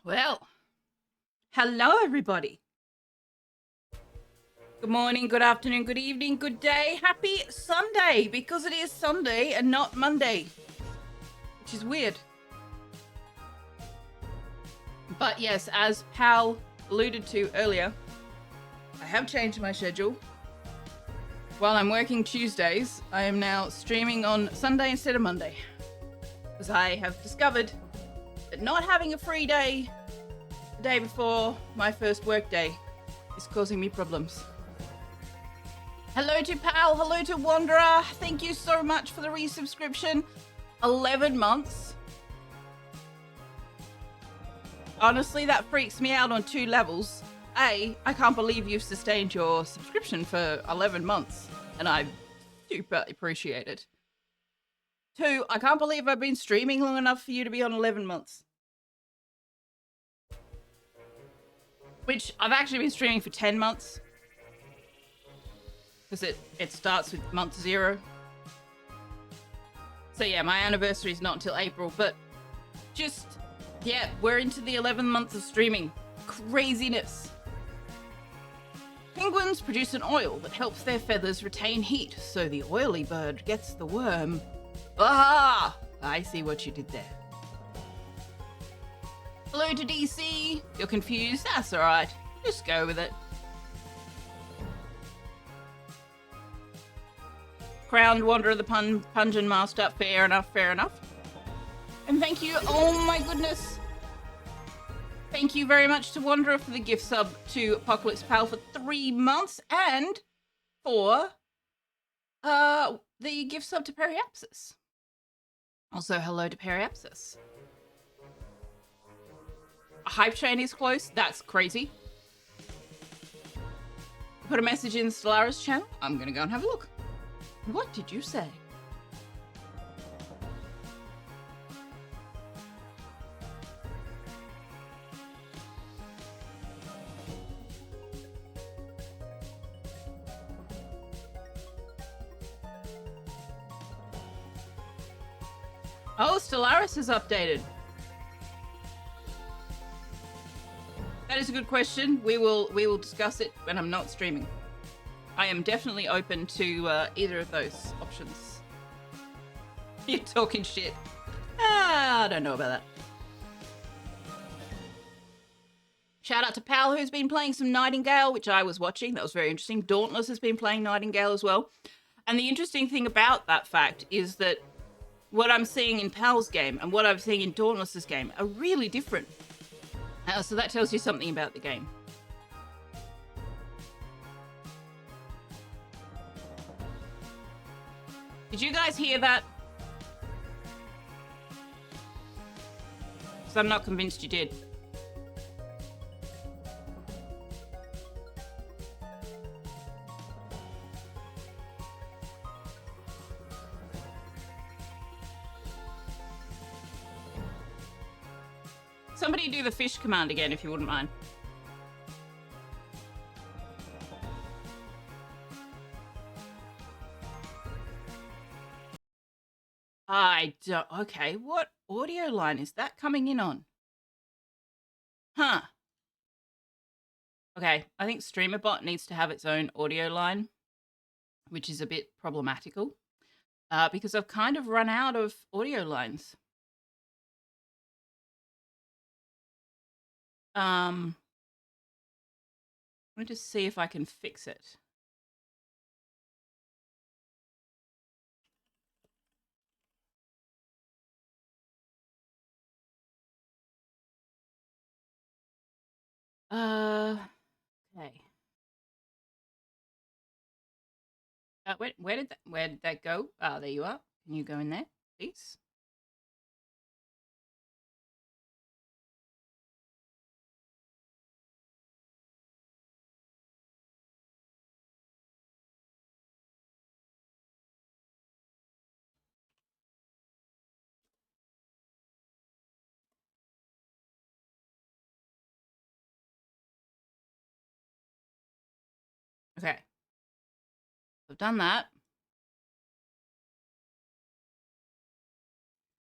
Well, hello everybody. Good morning, good afternoon, good evening, good day. Happy Sunday, because it is Sunday and not Monday, which is weird. But yes, as Pal alluded to earlier, I have changed my schedule. While I'm working Tuesdays, I am now streaming on Sunday instead of Monday, because I have discovered that not having a free day the day before my first work day is causing me problems. Hello to Pal, hello to Wanderer. Thank you so much for the resubscription. 11 months. Honestly, that freaks me out on two levels. A, I can't believe you've sustained your subscription for 11 months, and I super appreciate it. Two, I can't believe I've been streaming long enough for you to be on 11 months. Which I've actually been streaming for 10 months. Because it starts with month 0. So yeah, my anniversary is not until April, but just, yeah, we're into the 11 months of streaming. Craziness. Penguins produce an oil that helps their feathers retain heat, so the oily bird gets the worm. Ah! I see what you did there. Hello to DC. You're confused? That's alright. Just go with it. Crowned Wanderer the Pungeon Master. Fair enough, fair enough. And thank you. Oh my goodness. Thank you very much to Wanderer for the gift sub to Apocalypse Pal for 3 months, and for the gift sub to Periapsis. Also, hello to Periapsis. A hype train is close. That's crazy. Put a message in Stellaris channel. I'm gonna go and have a look. What did you say? Oh, Stellaris is updated. That is a good question. We will discuss it when I'm not streaming. I am definitely open to either of those options. You're talking shit. I don't know about that. Shout out to Pal, who's been playing some Nightingale, which I was watching. That was very interesting. Dauntless has been playing Nightingale as well. And the interesting thing about that fact is that what I'm seeing in Pal's game and what I'm seeing in Dauntless's game are really different. So that tells you something about the game. Did you guys hear that? Because I'm not convinced you did. Somebody do the fish command again, if you wouldn't mind. I don't... Okay, what audio line is that coming in on? Huh. Okay, I think StreamerBot needs to have its own audio line, which is a bit problematical, because I've kind of run out of audio lines. Let me just see if I can fix it. Okay. Where did that go? Ah, there you are. Can you go in there, please? Okay. I've done that.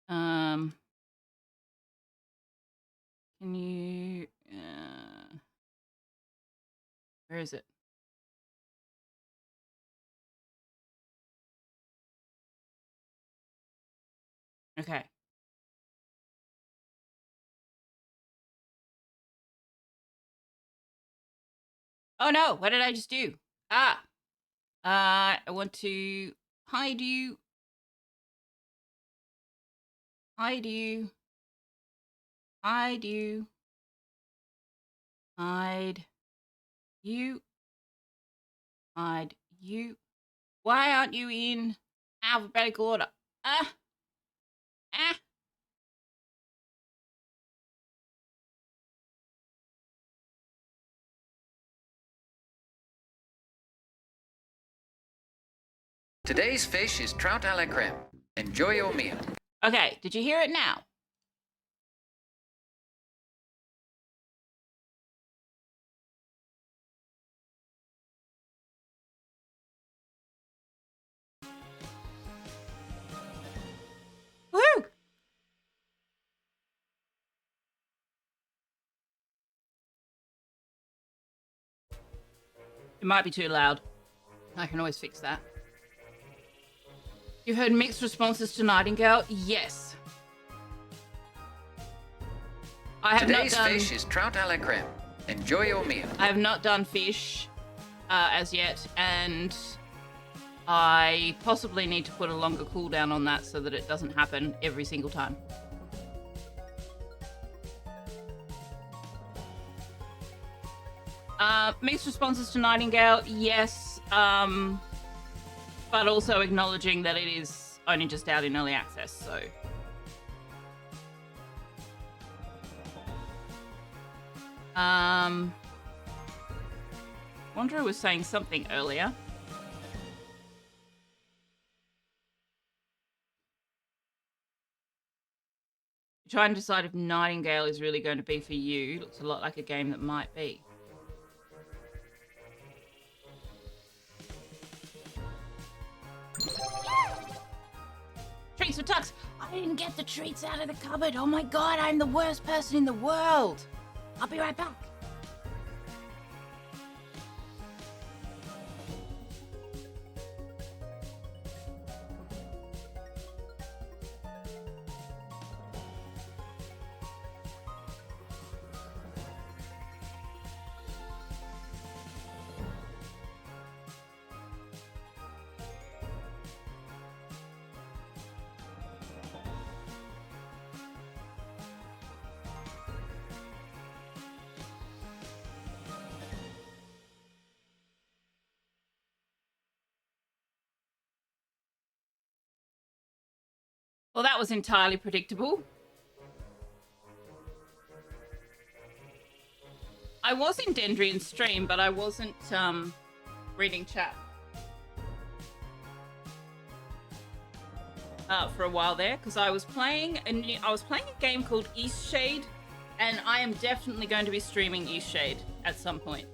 Can you... where is it? Okay. Oh no, what did I just do? I want to hide you. Hide you. Hide you. Hide you. Hide you. Why aren't you in alphabetical order? Today's fish is trout à la crème. Enjoy your meal. Okay, did you hear it now? Woo! It might be too loud. I can always fix that. You've heard mixed responses to Nightingale? Yes. I have Today's not done... fish is trout à la crème. Enjoy your meal. I have not done fish as yet, and I possibly need to put a longer cooldown on that so that it doesn't happen every single time. Mixed responses to Nightingale, yes, but also acknowledging that it is only just out in early access, so... Wanderer was saying something earlier. Try and decide if Nightingale is really going to be for you. Looks a lot like a game that might be. Treats for Tux. I didn't get the treats out of the cupboard. Oh my god, I'm the worst person in the world. I'll be right back. Well, that was entirely predictable. I was in Dendrian's stream, but I wasn't reading chat for a while there because I was playing a game called Eastshade, and I am definitely going to be streaming Eastshade at some point.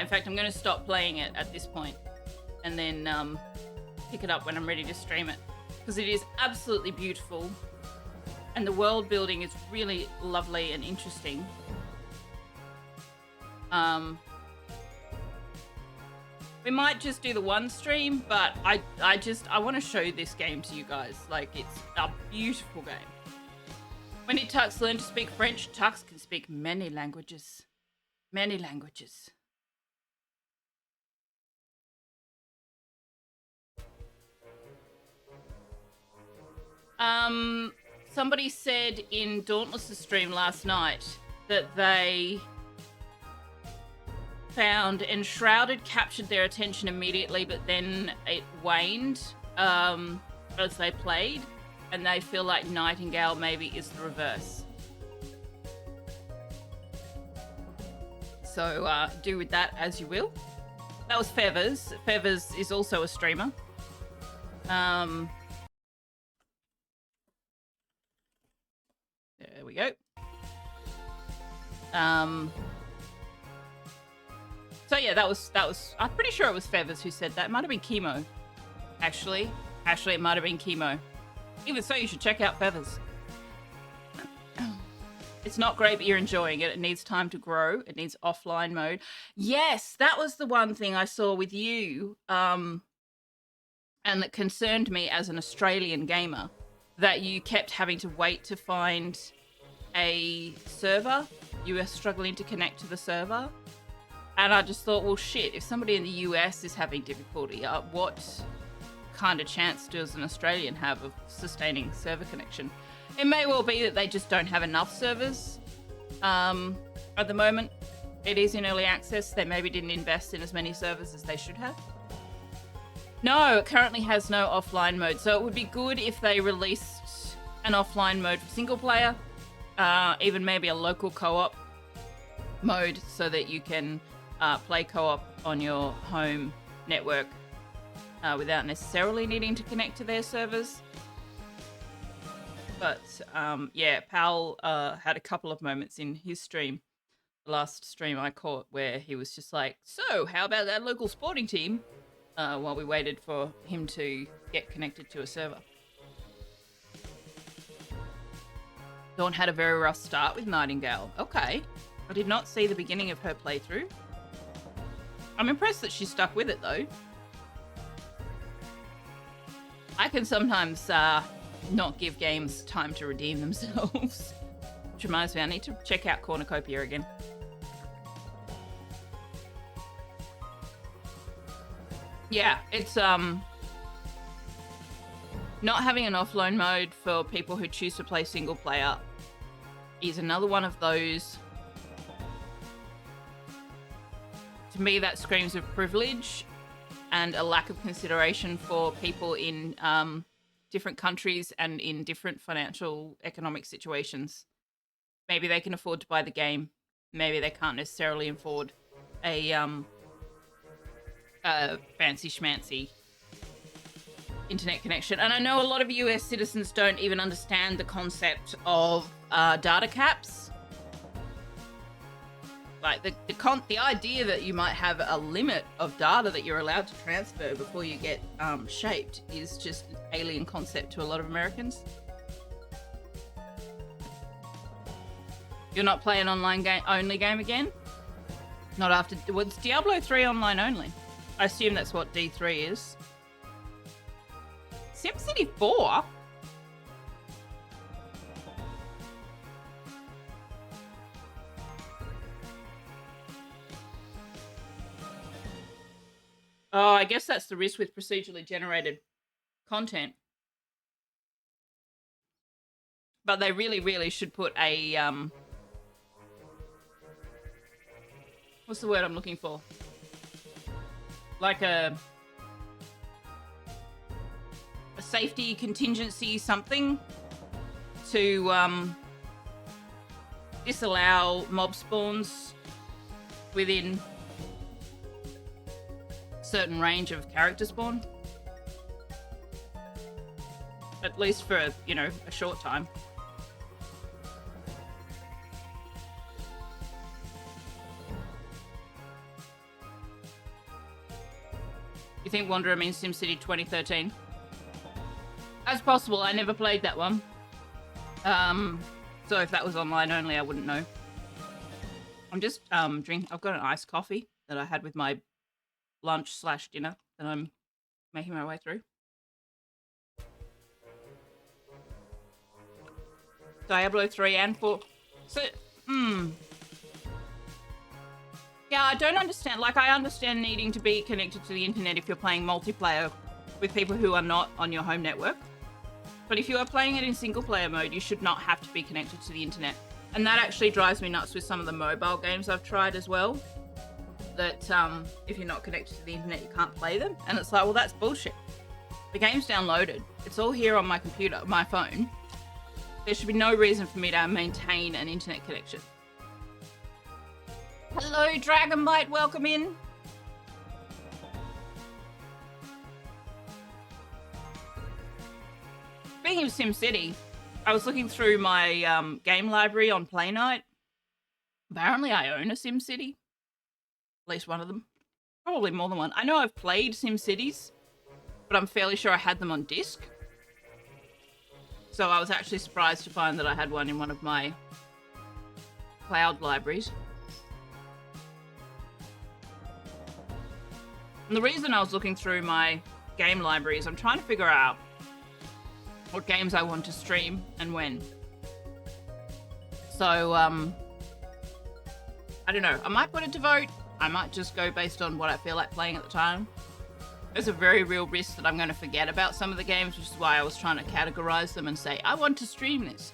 In fact, I'm going to stop playing it at this point and then pick it up when I'm ready to stream it because it is absolutely beautiful and the world building is really lovely and interesting. We might just do the one stream, but I want to show this game to you guys. Like, it's a beautiful game. When did Tux learn to speak French? Tux can speak many languages. Many languages. Somebody said in Dauntless's stream last night that they found Enshrouded captured their attention immediately, but then it waned as they played, and they feel like Nightingale maybe is the reverse. So do with that as you will. That was Feathers. Feathers is also a streamer. There we go. So yeah, that was. I'm pretty sure it was Feathers who said that. It might have been Chemo, actually. Actually, it might have been Chemo. Even so, you should check out Feathers. It's not great, but you're enjoying it. It needs time to grow. It needs offline mode. Yes, that was the one thing I saw with you, and that concerned me as an Australian gamer, that you kept having to wait to find a server. You were struggling to connect to the server. And I just thought, well, shit, if somebody in the US is having difficulty, what kind of chance does an Australian have of sustaining server connection? It may well be that they just don't have enough servers at the moment. It is in early access. They maybe didn't invest in as many servers as they should have. No, it currently has no offline mode. So it would be good if they released an offline mode for single player, even maybe a local co-op mode so that you can play co-op on your home network without necessarily needing to connect to their servers. But yeah, Pal had a couple of moments in his stream, the last stream I caught, where he was just like, so how about that local sporting team? While we waited for him to get connected to a server. Dawn had a very rough start with Nightingale. Okay. I did not see the beginning of her playthrough. I'm impressed that she stuck with it, though. I can sometimes not give games time to redeem themselves. Which reminds me, I need to check out Cornucopia again. Yeah, it's not having an offline mode for people who choose to play single player is another one of those. To me, that screams of privilege and a lack of consideration for people in different countries and in different financial economic situations. Maybe they can afford to buy the game. Maybe they can't necessarily afford a fancy schmancy internet connection. And I know a lot of US citizens don't even understand the concept of data caps. Like the idea that you might have a limit of data that you're allowed to transfer before you get shaped is just an alien concept to a lot of Americans. You're not playing online game again? Not after... Well, it's Diablo 3 online only. I assume that's what D3 is. SimCity 4? Oh, I guess that's the risk with procedurally generated content. But they really, really should put a... what's the word I'm looking for? Like a safety contingency something to disallow mob spawns within certain range of character spawn. At least for, you know, a short time. You think Wanderer means SimCity 2013? That's possible. I never played that one. So if that was online only, I wouldn't know. I'm just drinking. I've got an iced coffee that I had with my lunch/dinner that I'm making my way through. Diablo 3 and 4. So, yeah, I don't understand. Like, I understand needing to be connected to the internet if you're playing multiplayer with people who are not on your home network. But if you are playing it in single player mode, you should not have to be connected to the internet. And that actually drives me nuts with some of the mobile games I've tried as well. That if you're not connected to the internet, you can't play them. And it's like, well, that's bullshit. The game's downloaded. It's all here on my computer, my phone. There should be no reason for me to maintain an internet connection. Hello, Dragonbite, welcome in. Speaking of SimCity, I was looking through my game library on Play Night. Apparently I own a SimCity. At least one of them. Probably more than one. I know I've played SimCities, but I'm fairly sure I had them on disc. So I was actually surprised to find that I had one in one of my cloud libraries. And the reason I was looking through my game library is I'm trying to figure out what games I want to stream and when. So, I don't know. I might put it to vote. I might just go based on what I feel like playing at the time. There's a very real risk that I'm going to forget about some of the games, which is why I was trying to categorize them and say, I want to stream this.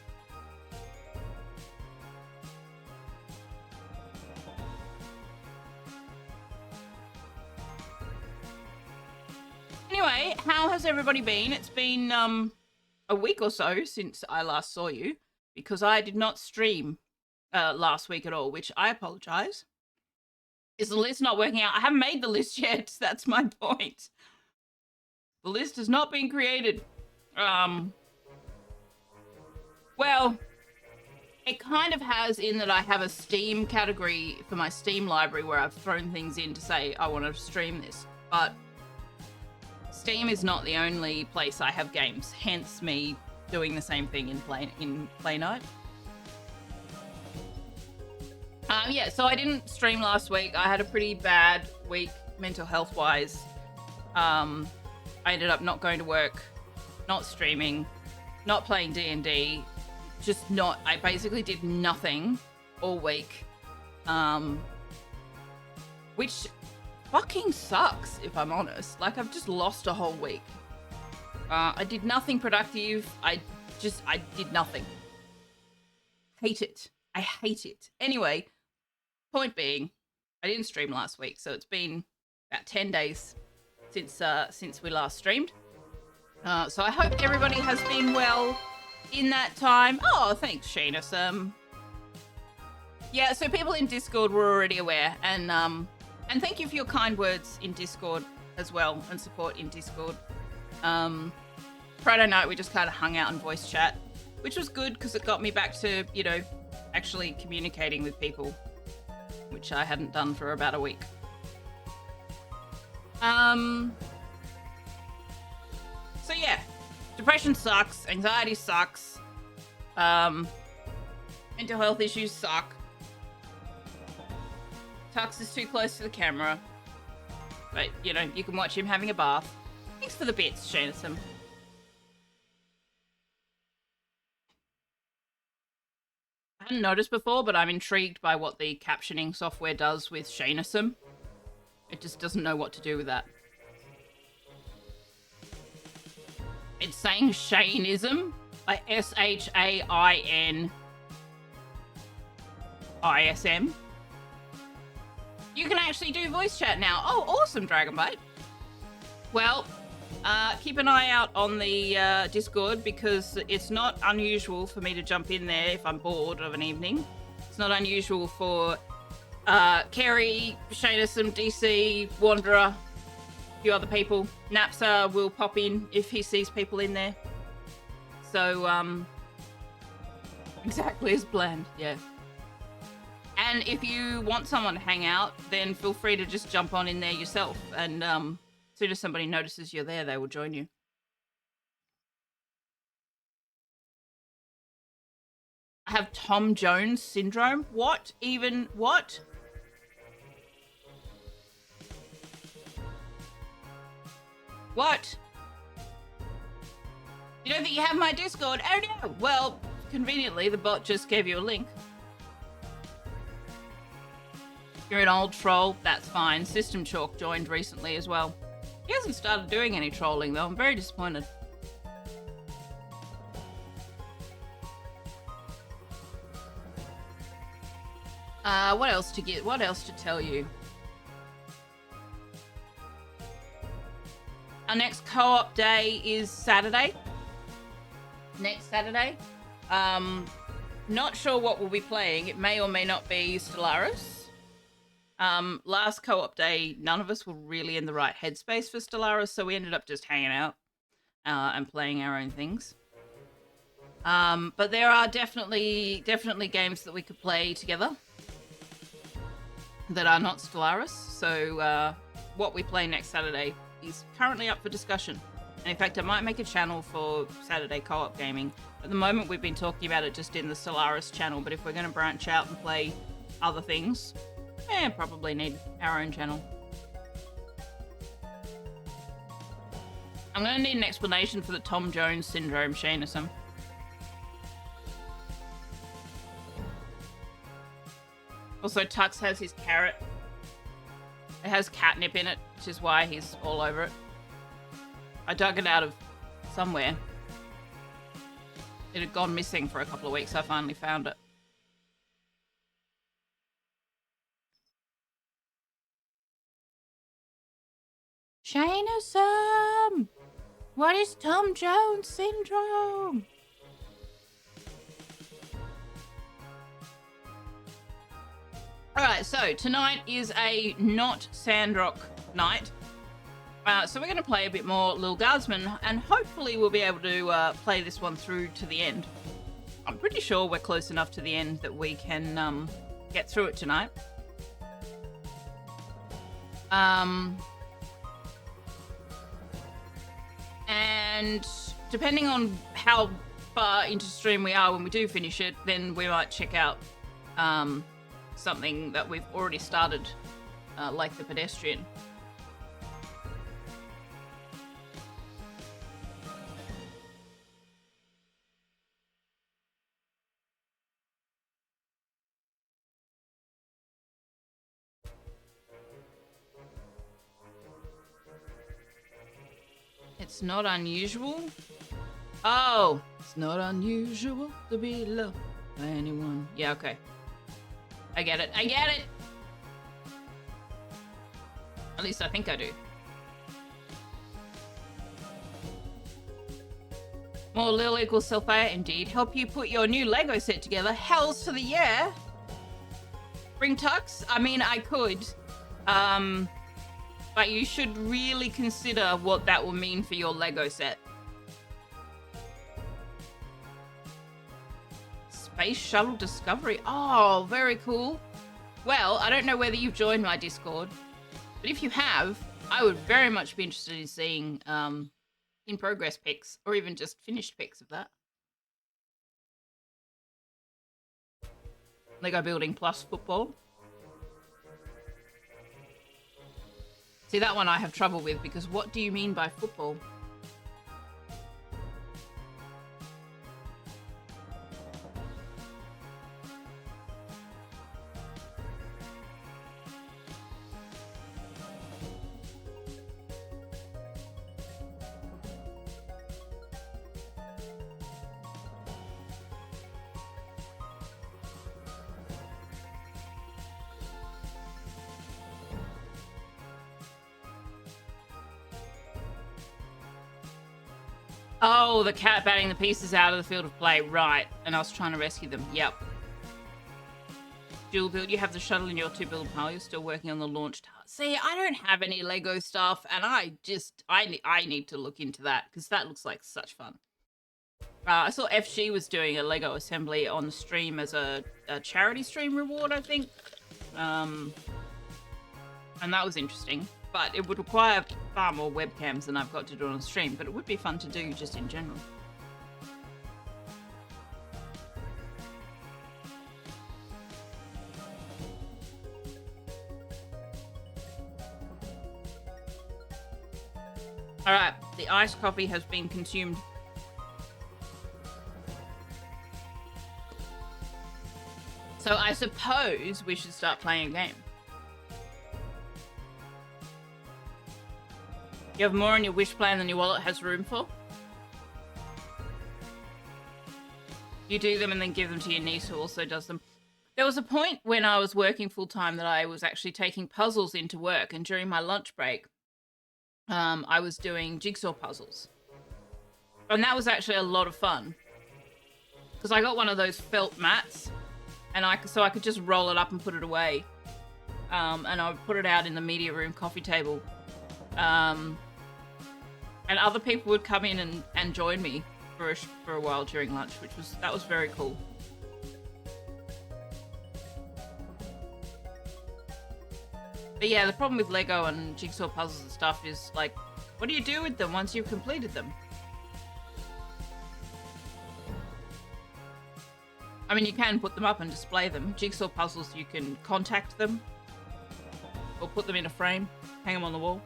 Anyway, how has everybody been? It's been a week or so since I last saw you, because I did not stream last week at all, which I apologize. Is the list not working out? I haven't made the list yet. That's my point. The list has not been created. Well, it kind of has, in that I have a Steam category for my Steam library where I've thrown things in to say I want to stream this. But Steam is not the only place I have games, hence me doing the same thing in Play Night. Yeah, so I didn't stream last week. I had a pretty bad week mental health wise. I ended up not going to work, not streaming, not playing D&D, I basically did nothing all week, which fucking sucks, if I'm honest. Like, I've just lost a whole week. I did nothing productive. I did nothing. Hate it. I hate it. Anyway, point being, I didn't stream last week, so it's been about 10 days since we last streamed. So I hope everybody has been well in that time. Oh, thanks, Sheenus. Yeah, so people in Discord were already aware, and thank you for your kind words in Discord as well, and support in Discord. Friday night we just kind of hung out and voice chat, which was good because it got me back to, you know, actually communicating with people, which I hadn't done for about a week. So yeah, depression sucks, anxiety sucks, mental health issues suck. Tux is too close to the camera, but you know, you can watch him having a bath. Thanks for the bits, Shanison. I hadn't noticed before, but I'm intrigued by what the captioning software does with Shainism. It just doesn't know what to do with that. It's saying Shainism, like SHAINISM. You can actually do voice chat now. Oh, awesome, Dragonbite. Well, Keep an eye out on the Discord, because it's not unusual for me to jump in there if I'm bored of an evening. It's not unusual for Kerry, Shadism, DC, Wanderer, a few other people. Napsa will pop in if he sees people in there. So, exactly as planned, yeah. And if you want someone to hang out, then feel free to just jump on in there yourself. And as soon as somebody notices you're there, they will join you. I have Tom Jones syndrome. What? Even what? What? You don't think you have my Discord? Oh no! Well, conveniently, the bot just gave you a link. You're an old troll, that's fine. System Chalk joined recently as well. He hasn't started doing any trolling though, I'm very disappointed. What else to tell you? Our next co-op day is Saturday. Next Saturday. Not sure what we'll be playing. It may or may not be Stellaris. Last co-op day, none of us were really in the right headspace for Stellaris, so we ended up just hanging out and playing our own things. But there are definitely games that we could play together that are not Stellaris. So what we play next Saturday is currently up for discussion. And in fact, I might make a channel for Saturday co-op gaming. At the moment, we've been talking about it just in the Stellaris channel, but if we're going to branch out and play other things, probably need our own channel. I'm going to need an explanation for the Tom Jones syndrome, Shane. Also, Tux has his carrot. It has catnip in it, which is why he's all over it. I dug it out of somewhere. It had gone missing for a couple of weeks. I finally found it. Shane, what is Tom Jones syndrome? Alright, so tonight is a not Sandrock night. So we're going to play a bit more Lil Guardsman, and hopefully we'll be able to play this one through to the end. I'm pretty sure we're close enough to the end that we can get through it tonight. And depending on how far into stream we are when we do finish it, then we might check out something that we've already started, like the Pedestrian. It's not unusual. Oh, it's not unusual to be loved by anyone. Yeah, okay. I get it. At least I think I do. More Lil equals Selfie, indeed. Help you put your new Lego set together. Hells to the yeah. Bring Tux? I mean, I could. But you should really consider what that will mean for your Lego set. Space Shuttle Discovery. Oh, very cool. Well, I don't know whether you've joined my Discord, but if you have, I would very much be interested in seeing in progress pics, or even just finished pics of that. Lego building plus football. See, that one I have trouble with, because what do you mean by football? Oh, the cat batting the pieces out of the field of play. Right. And I was trying to rescue them. Yep. Dual build. You have the shuttle in your 2-build pile. You're still working on the launch task. See, I don't have any Lego stuff, and I need to look into that, because that looks like such fun. I saw FG was doing a Lego assembly on stream as a charity stream reward, I think. And that was interesting. But it would require far more webcams than I've got to do on stream, but it would be fun to do just in general. Alright, the iced coffee has been consumed. So I suppose we should start playing a game. You have more on your wish plan than your wallet has room for? You do them and then give them to your niece who also does them. There was a point when I was working full-time that I was actually taking puzzles into work, and during my lunch break, I was doing jigsaw puzzles. And that was actually a lot of fun. Because I got one of those felt mats, and so I could just roll it up and put it away. And I would put it out in the media room coffee table. And other people would come in and join me for a while during lunch, that was very cool. But yeah, the problem with Lego and jigsaw puzzles and stuff is, like, what do you do with them once you've completed them? I mean, you can put them up and display them. Jigsaw puzzles, you can contact them or put them in a frame, hang them on the wall.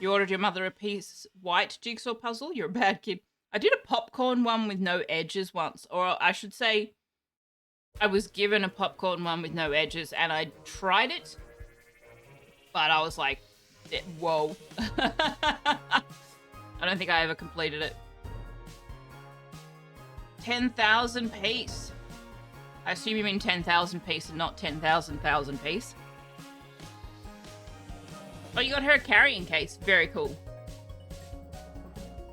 You ordered your mother a piece white jigsaw puzzle? You're a bad kid. I did a popcorn one with no edges once, or I should say I was given a popcorn one with no edges and I tried it, but I was like, whoa. I don't think I ever completed it. 10,000 piece. I assume you mean 10,000 piece and not 10,000 piece. Oh, you got her a carrying case. Very cool.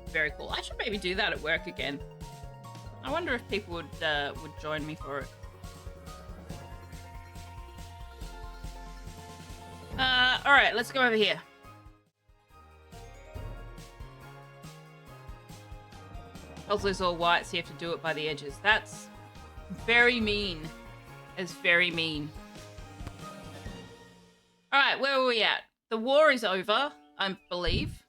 Very cool. I should maybe do that at work again. I wonder if people would join me for it. All right, let's go over here. Puzzle is all white, so you have to do it by the edges. That's very mean. It's very mean. All right, where were we at? The war is over, I believe.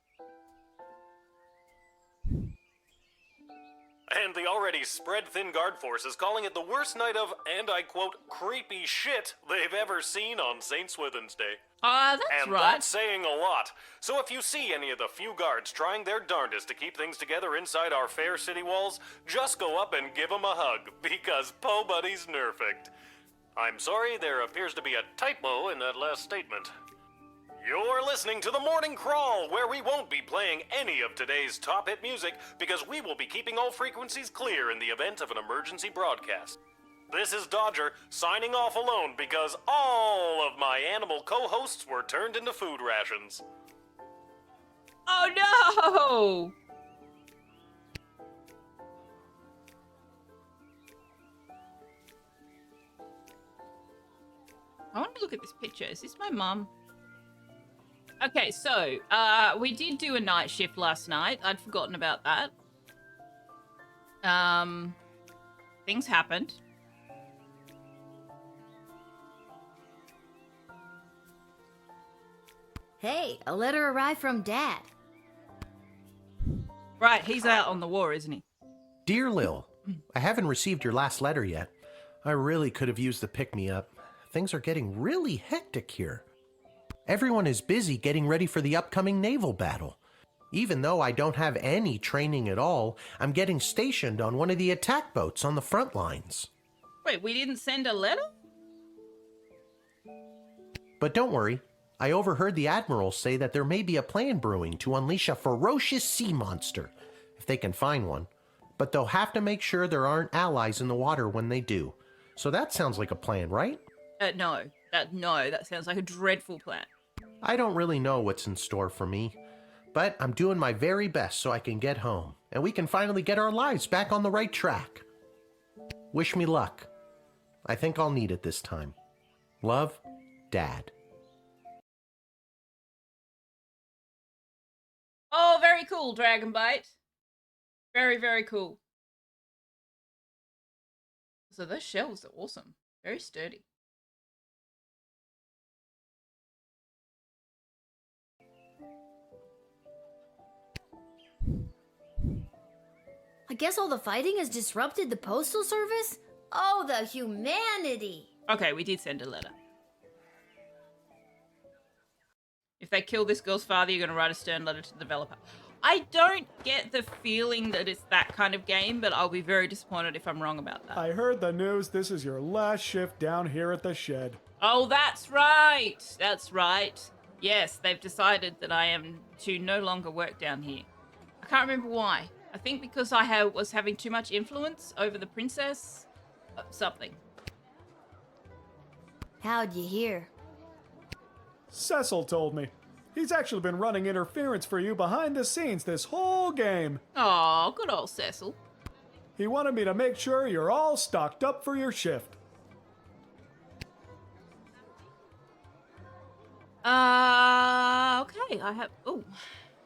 And the already spread-thin guard force is calling it the worst night of, and I quote, creepy shit they've ever seen on St. Swithin's Day. That's and right. That's saying a lot. So if you see any of the few guards trying their darndest to keep things together inside our fair city walls, just go up and give them a hug, because Po Buddy's nerfect. I'm sorry, there appears to be a typo in that last statement. You're listening to The Morning Crawl, where we won't be playing any of today's top hit music because we will be keeping all frequencies clear in the event of an emergency broadcast. This is Dodger, signing off alone because all of my animal co-hosts were turned into food rations. Oh no! I want to look at this picture. Is this my mum? Okay, so, we did do a night shift last night. I'd forgotten about that. Things happened. Hey, a letter arrived from Dad. Right, he's out on the war, isn't he? Dear Lil, I haven't received your last letter yet. I really could have used the pick-me-up. Things are getting really hectic here. Everyone is busy getting ready for the upcoming naval battle. Even though I don't have any training at all, I'm getting stationed on one of the attack boats on the front lines. Wait, we didn't send a letter? But don't worry, I overheard the Admiral say that there may be a plan brewing to unleash a ferocious sea monster, if they can find one. But they'll have to make sure there aren't allies in the water when they do. So that sounds like a plan, right? No, that sounds like a dreadful plan. I don't really know what's in store for me, but I'm doing my very best so I can get home, and we can finally get our lives back on the right track. Wish me luck. I think I'll need it this time. Love, Dad. Oh, very cool, Dragonbite. Very, very cool. So those shelves are awesome. Very sturdy. I guess all the fighting has disrupted the postal service? Oh, the humanity! Okay, we did send a letter. If they kill this girl's father, you're going to write a stern letter to the developer. I don't get the feeling that it's that kind of game, but I'll be very disappointed if I'm wrong about that. I heard the news this is your last shift down here at the shed. Oh, that's right. That's right. Yes, they've decided that I am to no longer work down here. I can't remember why. I think because I was having too much influence over the princess. Something. How'd you hear? Cecil told me. He's actually been running interference for you behind the scenes this whole game. Oh, good old Cecil. He wanted me to make sure you're all stocked up for your shift. Okay, I have... Oh,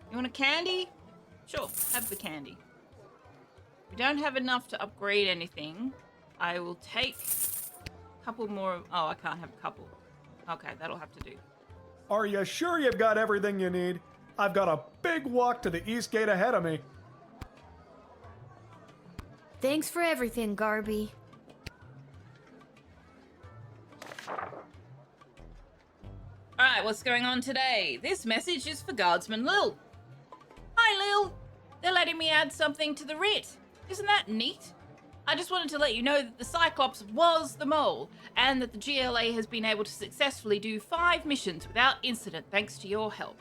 you want a candy? Sure, have the candy. We don't have enough to upgrade anything. I will take a couple more... Oh, I can't have a couple. Okay, that'll have to do. Are you sure you've got everything you need? I've got a big walk to the east gate ahead of me. Thanks for everything, Garby. Alright, what's going on today? This message is for Guardsman Lil. Hi, Lil. They're letting me add something to the writ. Isn't that neat? I just wanted to let you know that the Cyclops was the mole, and that the GLA has been able to successfully do 5 missions without incident thanks to your help.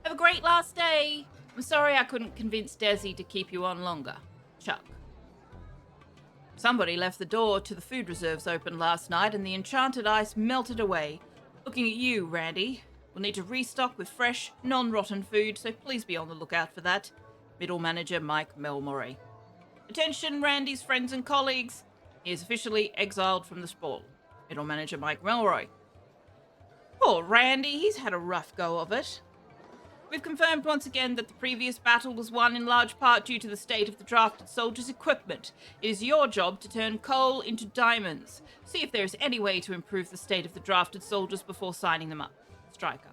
Have a great last day. I'm sorry I couldn't convince Desi to keep you on longer. Chuck. Somebody left the door to the food reserves open last night and the enchanted ice melted away. Looking at you, Randy. We'll need to restock with fresh, non-rotten food, so please be on the lookout for that. Middle Manager Mike Melmore. Attention, Randy's friends and colleagues. He is officially exiled from the Sprawl. Middle Manager Mike Melroy. Poor Randy, he's had a rough go of it. We've confirmed once again that the previous battle was won in large part due to the state of the drafted soldiers' equipment. It is your job to turn coal into diamonds. See if there is any way to improve the state of the drafted soldiers before signing them up. Striker.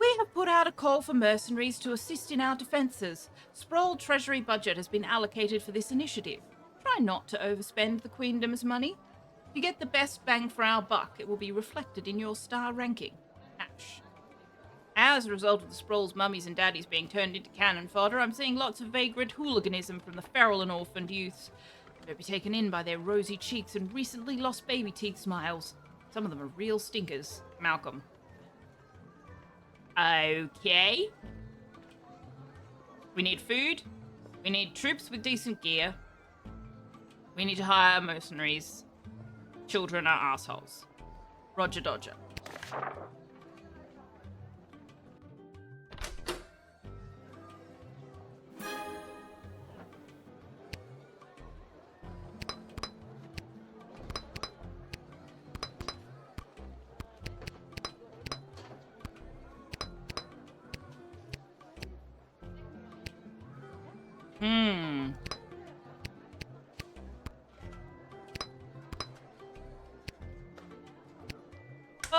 We have put out a call for mercenaries to assist in our defences. Sprawl Treasury budget has been allocated for this initiative. Try not to overspend the Queendom's money. If you get the best bang for our buck, it will be reflected in your star ranking. Ash. As a result of the Sprawl's mummies and daddies being turned into cannon fodder, I'm seeing lots of vagrant hooliganism from the feral and orphaned youths. Don't be taken in by their rosy cheeks and recently lost baby teeth smiles. Some of them are real stinkers. Malcolm. Okay. We need food. We need troops with decent gear. We need to hire mercenaries. Children are assholes. Roger Dodger.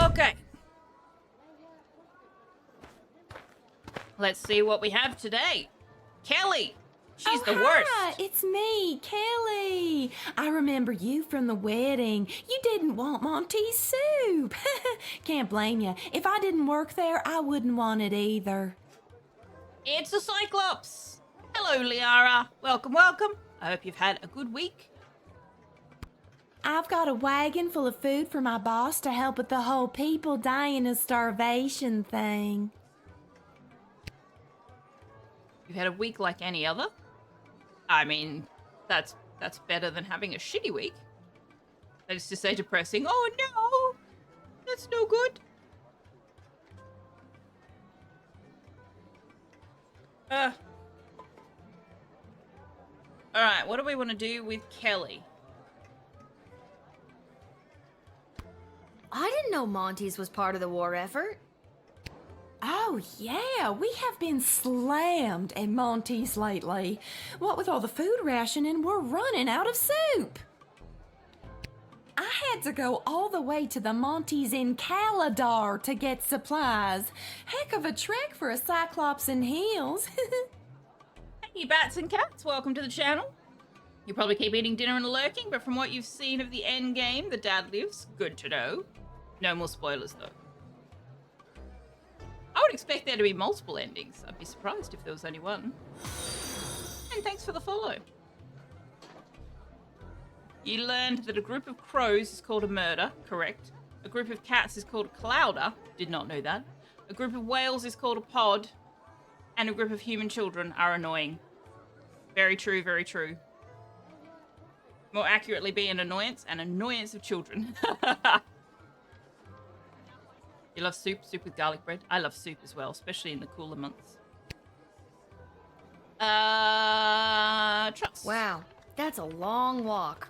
Okay. Let's see what we have today. Kelly! She's the worst. Hi, it's me, Kelly. I remember you from the wedding. You didn't want Monty's soup. Can't blame you. If I didn't work there, I wouldn't want it either. It's a Cyclops. Hello, Liara. Welcome, welcome. I hope you've had a good week. I've got a wagon full of food for my boss to help with the whole people dying of starvation thing. You've had a week like any other? I mean, that's better than having a shitty week. That is to say depressing. Oh no! That's no good. Alright, what do we want to do with Kelly? I didn't know Monty's was part of the war effort. Oh, yeah, we have been slammed at Monty's lately. What with all the food rationing, we're running out of soup. I had to go all the way to the Monty's in Caladar to get supplies. Heck of a trek for a Cyclops in heels. Hey, bats and cats, welcome to the channel. You probably keep eating dinner and lurking, but from what you've seen of the end game, the dad lives. Good to know. No more spoilers, though. I would expect there to be multiple endings. I'd be surprised if there was only one. And thanks for the follow. You learned that a group of crows is called a murder, correct. A group of cats is called a clouder, did not know that. A group of whales is called a pod. And a group of human children are annoying. Very true, very true. More accurately, be an annoyance of children. You love soup? Soup with garlic bread? I love soup as well, especially in the cooler months. Trust. Wow, that's a long walk.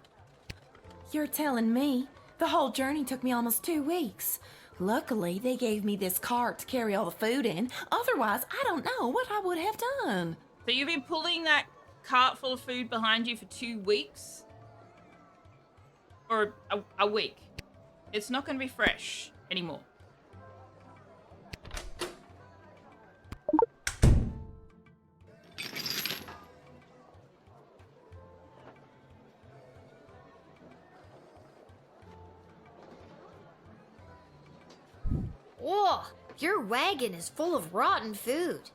You're telling me? The whole journey took me almost 2 weeks. Luckily, they gave me this cart to carry all the food in. Otherwise, I don't know what I would have done. So you've been pulling that cart full of food behind you for 2 weeks? Or a week? It's not going to be fresh anymore. Whoa, your wagon is full of rotten food.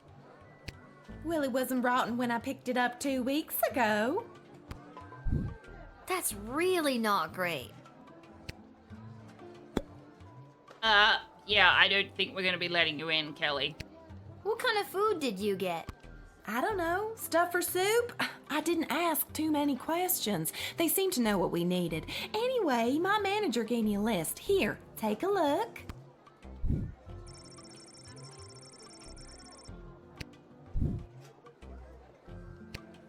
Well, it wasn't rotten when I picked it up 2 weeks ago. That's really not great. Yeah, I don't think we're going to be letting you in, Kelly. What kind of food did you get? I don't know. Stuff for soup? I didn't ask too many questions. They seemed to know what we needed. Anyway, my manager gave me a list. Here, take a look.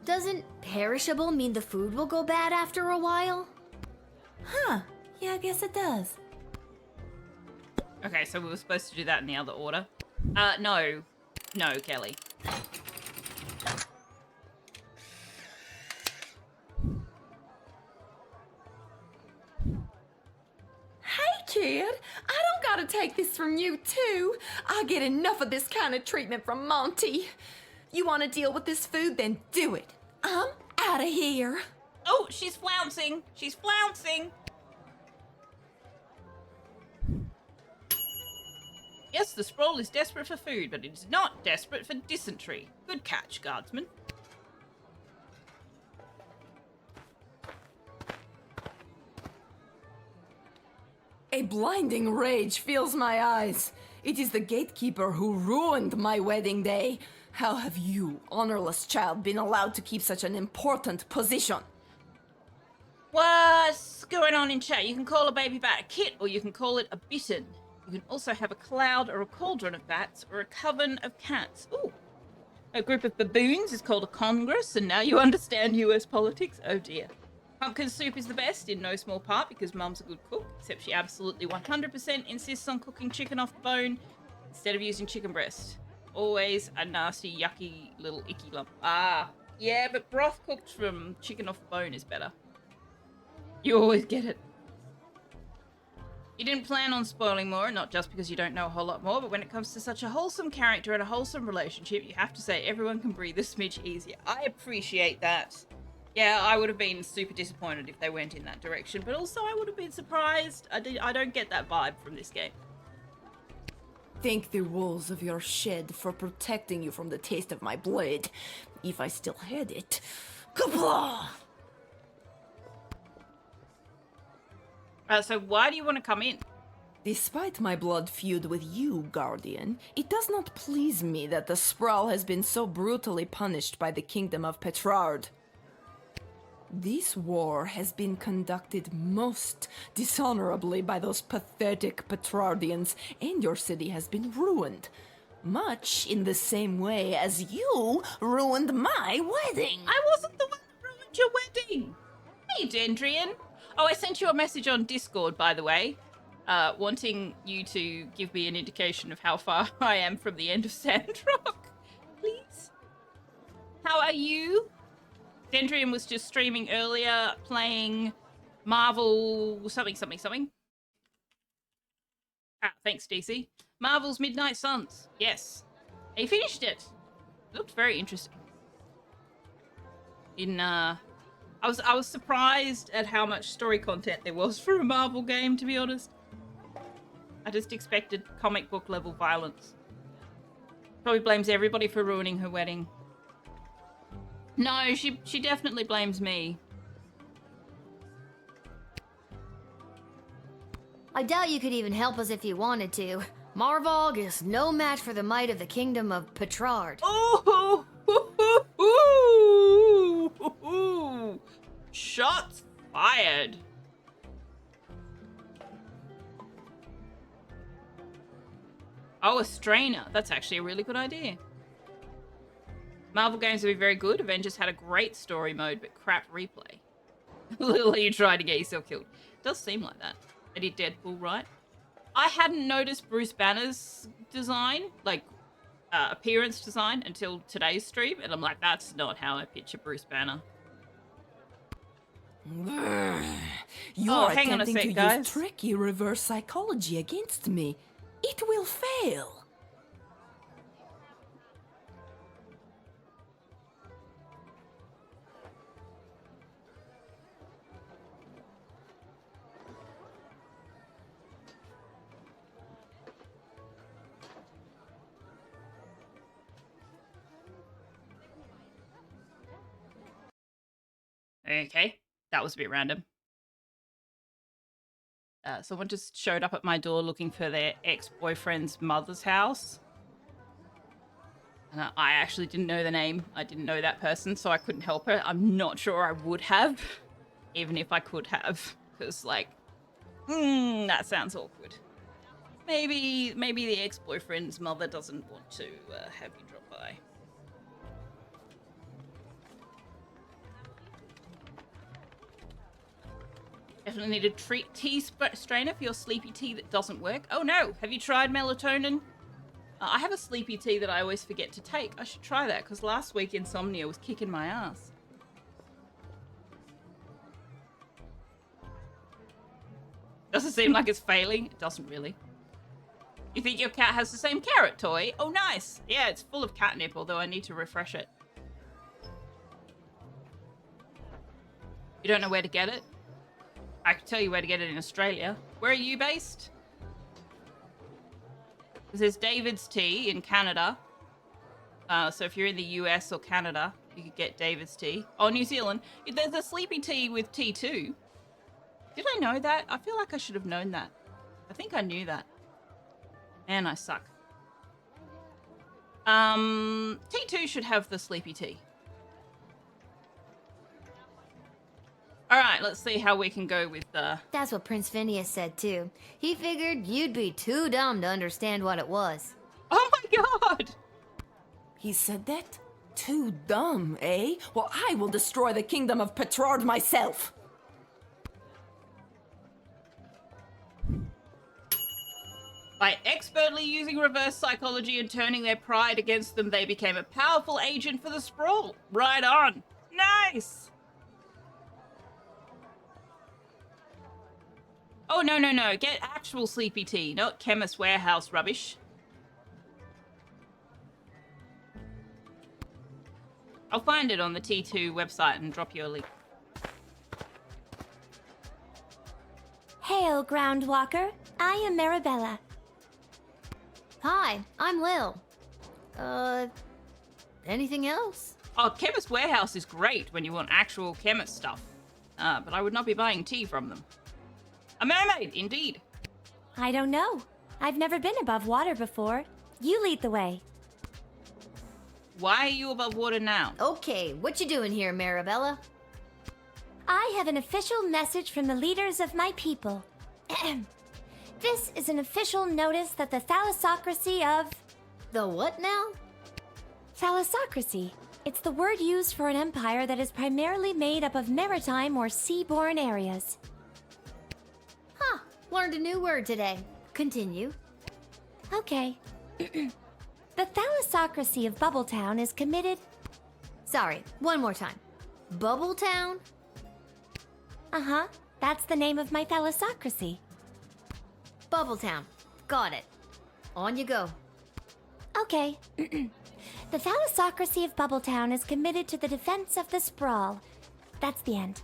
Doesn't perishable mean the food will go bad after a while? Huh. Yeah, I guess it does. Okay, so we were supposed to do that in the other order. No. No, Kelly. Hey, kid. I don't gotta take this from you, too. I get enough of this kind of treatment from Monty. You want to deal with this food, then do it. I'm out of here. Oh, she's flouncing. She's flouncing. Yes, the Sprawl is desperate for food, but it is not desperate for dysentery. Good catch, Guardsman. A blinding rage fills my eyes. It is the gatekeeper who ruined my wedding day. How have you, honorless child, been allowed to keep such an important position? What's going on in chat? You can call a baby bat a kit, or you can call it a bittern. You can also have a cloud or a cauldron of bats, or a coven of cats. Ooh. A group of baboons is called a congress, and now you understand US politics? Oh dear. Pumpkin soup is the best, in no small part because Mum's a good cook, except she absolutely 100% insists on cooking chicken off the bone instead of using chicken breast. Always a nasty, yucky, little icky lump. Ah, yeah, but broth cooked from chicken off the bone is better. You always get it. You didn't plan on spoiling more, not just because you don't know a whole lot more, but when it comes to such a wholesome character and a wholesome relationship, you have to say everyone can breathe a smidge easier. I appreciate that. Yeah, I would have been super disappointed if they went in that direction, but also I would have been surprised. I don't get that vibe from this game. Thank the walls of your shed for protecting you from the taste of my blood, if I still had it. Kapla! So why do you want to come in? Despite my blood feud with you, Guardian, it does not please me that the Sprawl has been so brutally punished by the Kingdom of Petrard. This war has been conducted most dishonorably by those pathetic Petrardians, and your city has been ruined. Much in the same way as you ruined my wedding. I wasn't the one that ruined your wedding. Hey, Dendrian. Oh, I sent you a message on Discord, by the way, wanting you to give me an indication of how far I am from the end of Sandrock. Please. How are you? Dendrian was just streaming earlier, playing Marvel something. Ah, thanks, DC. Marvel's Midnight Suns. Yes. He finished it. It looked very interesting. I was surprised at how much story content there was for a Marvel game, to be honest. I just expected comic book level violence. Probably blames everybody for ruining her wedding. No, she definitely blames me. I doubt you could even help us if you wanted to. Marvog is no match for the might of the kingdom of Petrard. Oh! Shots fired. Oh, a strainer. That's actually a really good idea. Marvel games would be very good. Avengers had a great story mode, but crap replay. Literally, you tried to get yourself killed. It does seem like that. They did Deadpool, right? I hadn't noticed Bruce Banner's design, like appearance design, until today's stream, and I'm like, that's not how I picture Bruce Banner. You're hang on a attempting sec, to guys. use tricky reverse psychology against me. It will fail. Okay, that was a bit random. Someone just showed up at my door looking for their ex-boyfriend's mother's house. And I actually didn't know the name. I didn't know that person, so I couldn't help her. I'm not sure I would have, even if I could have. Because, like, that sounds awkward. Maybe the ex-boyfriend's mother doesn't want to have you drop by. Definitely need a tea strainer for your sleepy tea that doesn't work. Oh no, have you tried melatonin? I have a sleepy tea that I always forget to take. I should try that because last week insomnia was kicking my ass. Doesn't seem like it's failing. It doesn't really. You think your cat has the same carrot toy? Oh nice. Yeah, it's full of catnip, although I need to refresh it. You don't know where to get it? I can tell you where to get it in Australia. Where are you based? There's David's Tea in Canada. So if you're in the US or Canada, you could get David's Tea. Oh, New Zealand. There's a sleepy tea with tea too. Did I know that? I feel like I should have known that. I think I knew that. Man, I suck. T2 should have the sleepy tea. All right, let's see how we can go with That's what Prince Phineas said too. He figured you'd be too dumb to understand what it was. Oh my god! He said that? Too dumb, eh? Well, I will destroy the kingdom of Petrard myself. By expertly using reverse psychology and turning their pride against them, they became a powerful agent for the Sprawl. Right on. Nice! Oh, no. Get actual sleepy tea, not Chemist Warehouse rubbish. I'll find it on the T2 website and drop you a link. Hail, Groundwalker. I am Marabella. Hi, I'm Lil. Anything else? Oh, Chemist Warehouse is great when you want actual chemist stuff. But I would not be buying tea from them. A mermaid, indeed. I don't know. I've never been above water before. You lead the way. Why are you above water now? Okay, what you doing here, Marabella? I have an official message from the leaders of my people. This is an official notice that the thalassocracy of The what now? Thalassocracy. It's the word used for an empire that is primarily made up of maritime or seaborne areas. Huh, learned a new word today. Continue. Okay. The Thalassocracy of Bubbletown is committed... Sorry, one more time. Bubbletown? Uh-huh. That's the name of my Thalassocracy. Bubbletown. Got it. On you go. Okay. The Thalassocracy of Bubbletown is committed to the defense of the Sprawl. That's the end.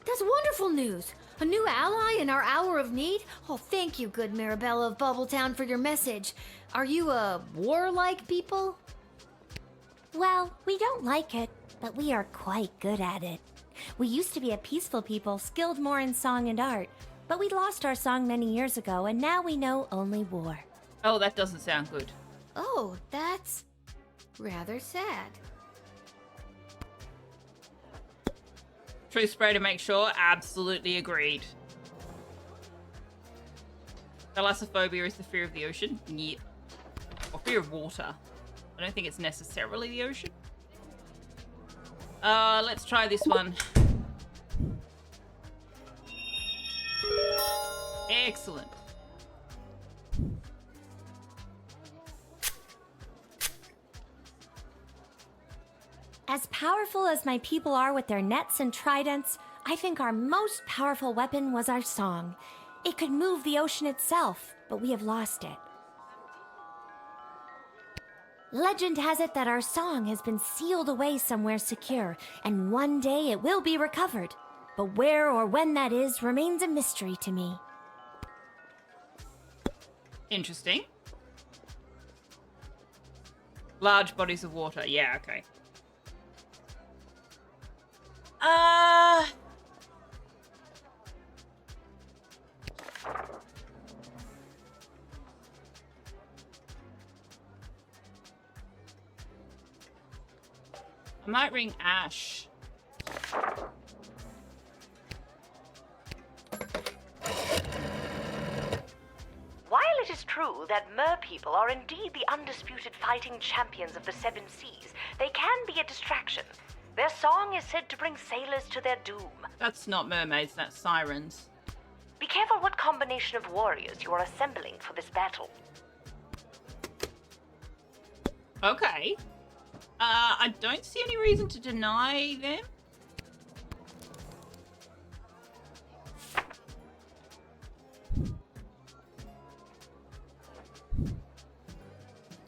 That's wonderful news. A new ally in our hour of need? Oh, thank you, good Marabella of Bubbletown, for your message. Are you a warlike people? Well, we don't like it, but we are quite good at it. We used to be a peaceful people, skilled more in song and art, but we lost our song many years ago, and now we know only war. Oh, that doesn't sound good. Oh, that's rather sad. True spray to make sure. Absolutely agreed. Thalassophobia is the fear of the ocean. Yep. Or fear of water. I don't think it's necessarily the ocean. Let's try this one. Excellent. As powerful as my people are with their nets and tridents, I think our most powerful weapon was our song. It could move the ocean itself, but we have lost it. Legend has it that our song has been sealed away somewhere secure, and one day it will be recovered. But where or when that is remains a mystery to me. Interesting. Large bodies of water. Yeah, okay. I might ring Ash. While it is true that mer people are indeed the undisputed fighting champions of the Seven Seas, they can be a distraction. Their song is said to bring sailors to their doom. That's not mermaids, that's sirens. Be careful what combination of warriors you are assembling for this battle. Okay. I don't see any reason to deny them.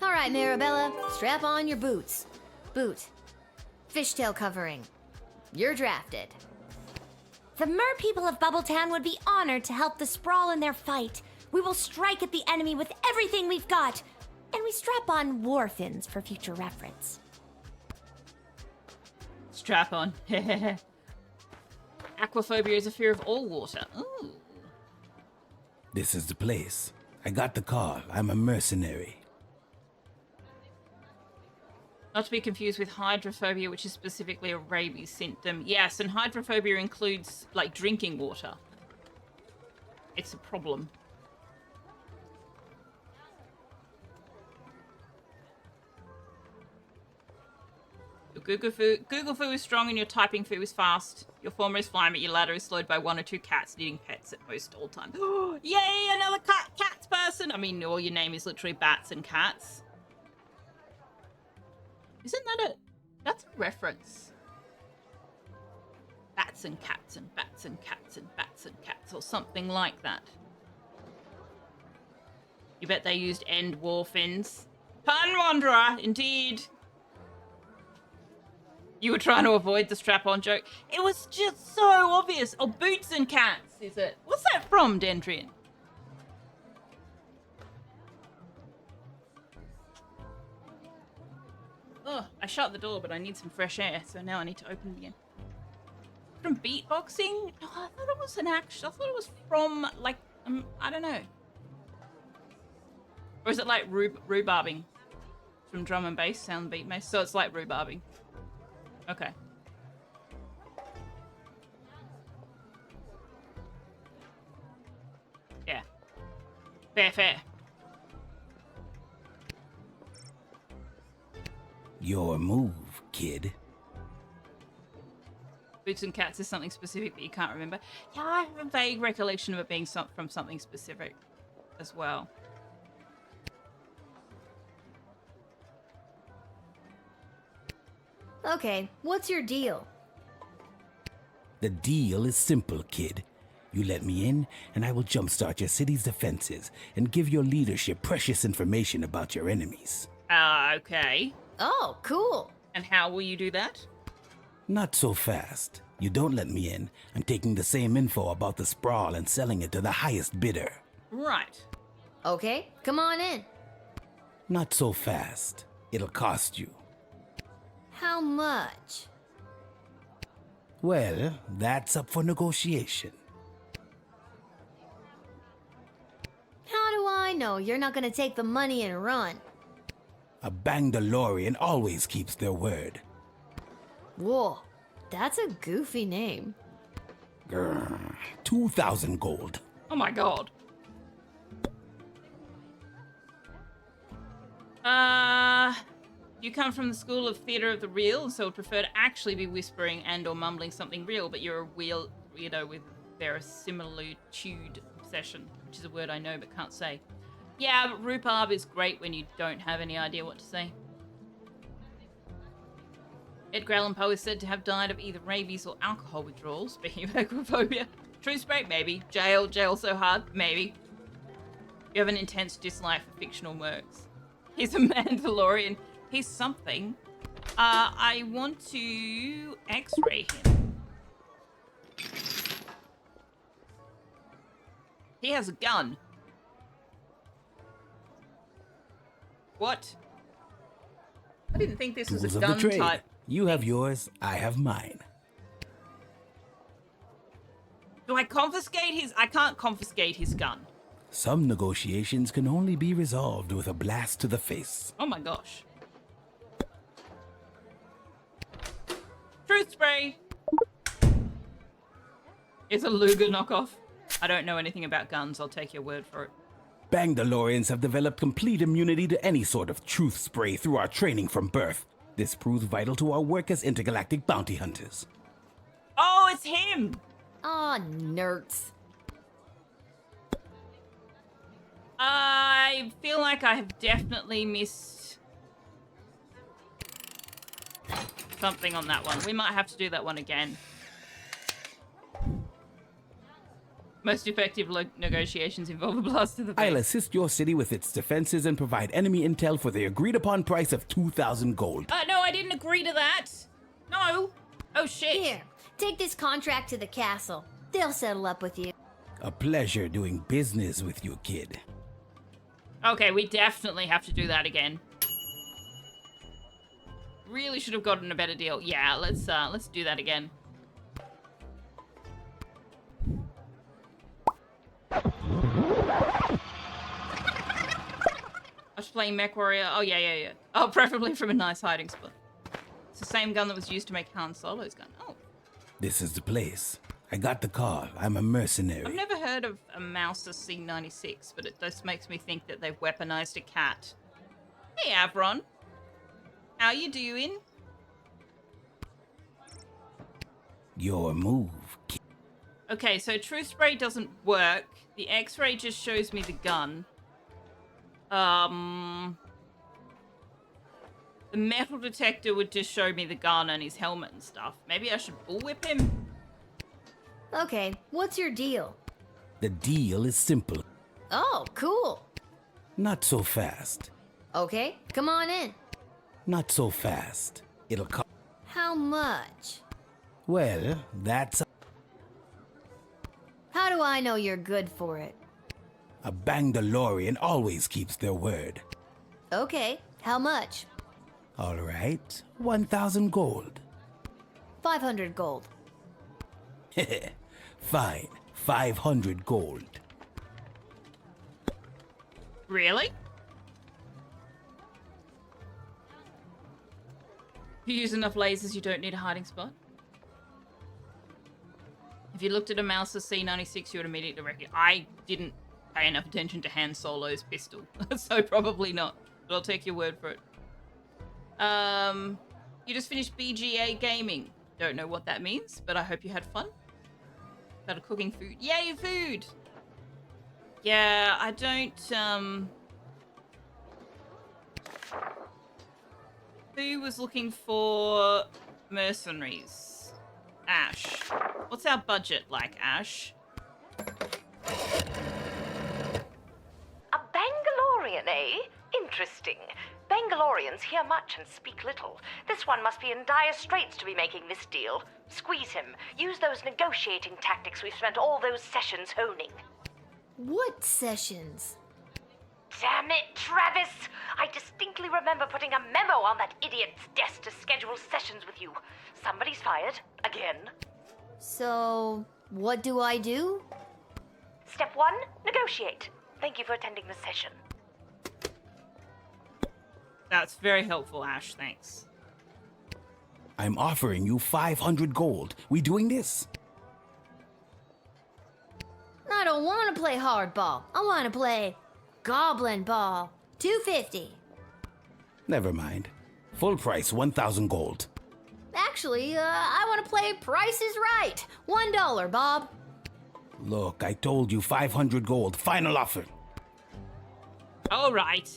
All right, Marabella, strap on your boots. Boot. Fishtail covering. You're drafted. The mer people of Bubbletown would be honored to help the Sprawl in their fight. We will strike at the enemy with everything we've got. And we strap on war fins for future reference. Strap on. Aquaphobia is a fear of all water. Ooh. This is the place. I got the call. I'm a mercenary. Not to be confused with hydrophobia, which is specifically a rabies symptom. Yes, and hydrophobia includes, like, drinking water. It's a problem. Your Google foo is strong and your typing foo is fast. Your former is flying, but your latter is slowed by 1 or 2 cats needing pets at most all times. Yay, another cats person! I mean, all your name is literally bats and cats. Isn't that that's a reference? Bats and cats and bats and cats and bats and cats, or something like that. You bet they used end war fins. Pun Wanderer, indeed. You were trying to avoid the strap-on joke. It was just so obvious. Oh, boots and cats, is it? What's that from, Dendrian? Oh, I shut the door, but I need some fresh air, so now I need to open it again. From beatboxing? No, I thought it was an action. I thought it was from, like, I don't know. Or is it like rhubarbing? From drum and bass, sound beat bass. So it's like rhubarbing. Okay. Yeah. Fair. Your move, kid. Boots and cats is something specific that you can't remember. Yeah, I have a vague recollection of it being from something specific as well. Okay, what's your deal? The deal is simple, kid. You let me in, and I will jumpstart your city's defenses and give your leadership precious information about your enemies. Okay. Oh, cool. And how will you do that? Not so fast. You don't let me in, I'm taking the same info about the Sprawl and selling it to the highest bidder. Right. Okay, come on in. Not so fast. It'll cost you. How much? Well, that's up for negotiation. How do I know you're not gonna take the money and run? A Bangdalorian always keeps their word. Whoa, that's a goofy name. Grr, 2,000 gold. Oh my god. You come from the school of theatre of the real, so would prefer to actually be whispering and or mumbling something real, but you're a weirdo with verisimilitude obsession, which is a word I know but can't say. Yeah, but rhubarb is great when you don't have any idea what to say. Edgar Allan Poe is said to have died of either rabies or alcohol withdrawal, speaking of acrophobia. True spray, maybe. Jail so hard, maybe. You have an intense dislike for fictional works. He's a Mandalorian. He's something. I want to X-ray him. He has a gun. What? I didn't think this was Tools a of the gun trade. type. You have yours, I have mine. Do I confiscate his... I can't confiscate his gun. Some negotiations can only be resolved with a blast to the face. Oh my gosh. Truth spray! It's a Luger knockoff. I don't know anything about guns, I'll take your word for it. Bangdalorians have developed complete immunity to any sort of truth spray through our training from birth. This proves vital to our work as intergalactic bounty hunters. Oh, it's him! Aw, nerds. I feel like I have definitely missed something on that one. We might have to do that one again. Most effective negotiations involve a blast to the face. I'll assist your city with its defenses and provide enemy intel for the agreed upon price of 2,000 gold. No, I didn't agree to that. No. Oh, shit. Here, take this contract to the castle. They'll settle up with you. A pleasure doing business with you, kid. Okay, we definitely have to do that again. Really should have gotten a better deal. Yeah, let's do that again. I was playing Mech Warrior. Oh, yeah. Oh, preferably from a nice hiding spot. It's the same gun that was used to make Han Solo's gun. Oh. This is the place. I got the call. I'm a mercenary. I've never heard of a Mouser C96, but it just makes me think that they've weaponized a cat. Hey, Avron. How you doing? Your move, kid. Okay, so Truth Spray doesn't work. The X-ray just shows me the gun. The metal detector would just show me the gun and his helmet and stuff. Maybe I should bullwhip him? Okay, what's your deal? The deal is simple. Oh, cool. Not so fast. Okay, come on in. Not so fast. It'll cost. How much? Well, that's How do I know you're good for it? a Bangdalorian always keeps their word. Okay, how much? All right, 1,000 gold. 500 gold. Fine, 500 gold. Really? If you use enough lasers, you don't need a hiding spot. If you looked at a Mouser C96, you would immediately recognize. I didn't pay enough attention to Han Solo's pistol, so probably not. But I'll take your word for it. You just finished BGA gaming. Don't know what that means, but I hope you had fun. Started cooking food. Yay, food! Yeah, I don't, Who was looking for mercenaries? Ash. What's our budget like, Ash? A Bangalorian, eh? Interesting. Bangalorians hear much and speak little. This one must be in dire straits to be making this deal. Squeeze him. Use those negotiating tactics we've spent all those sessions honing. What sessions? Damn it, Travis! I distinctly remember putting a memo on that idiot's desk to schedule sessions with you. Somebody's fired. Again. So, what do I do? Step 1, negotiate. Thank you for attending the session. That's very helpful, Ash. Thanks. I'm offering you 500 gold. We doing this? I don't want to play hardball. I want to play goblin ball. 250. Never mind. Full price, 1,000 gold. Actually, I want to play Price is Right. $1, Bob. Look, I told you 500 gold. Final offer. All right.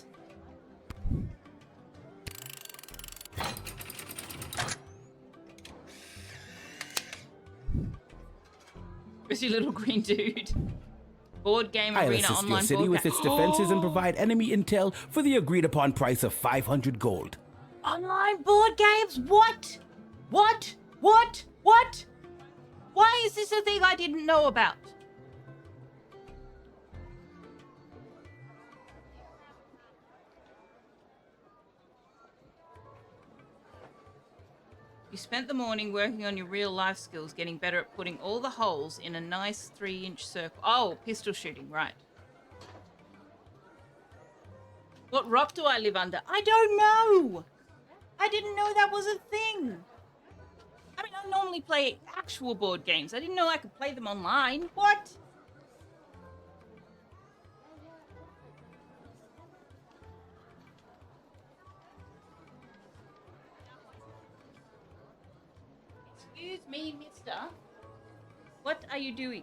Where's your little green dude? Board game I'll arena assist your online city board with its defenses and provide enemy intel for the agreed upon price of 500 gold. Online board games? What? What? What? What? Why is this a thing I didn't know about? You spent the morning working on your real life skills, getting better at putting all the holes in a nice 3-inch circle. Oh, pistol shooting, right. What rock do I live under? I don't know. I didn't know that was a thing. I mean, I normally play actual board games. I didn't know I could play them online. What? Excuse me, mister. What are you doing?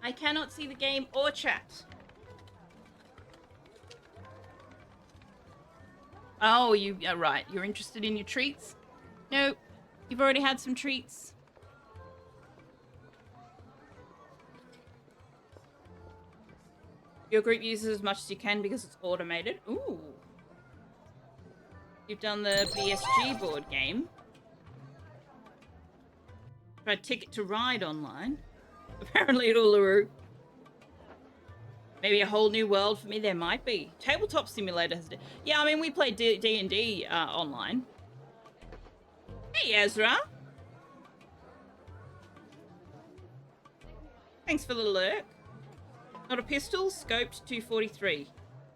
I cannot see the game or chat. Oh, you are right. You're interested in your treats? No, you've already had some treats. Your group uses as much as you can because it's automated. Ooh. You've done the BSG board game. Tried Ticket to Ride online. Apparently at Uluru. Maybe a whole new world for me. There might be. Tabletop Simulator has... Yeah, I mean, we play D&D online. Hey, Ezra. Thanks for the lurk. Not a pistol, scoped 243.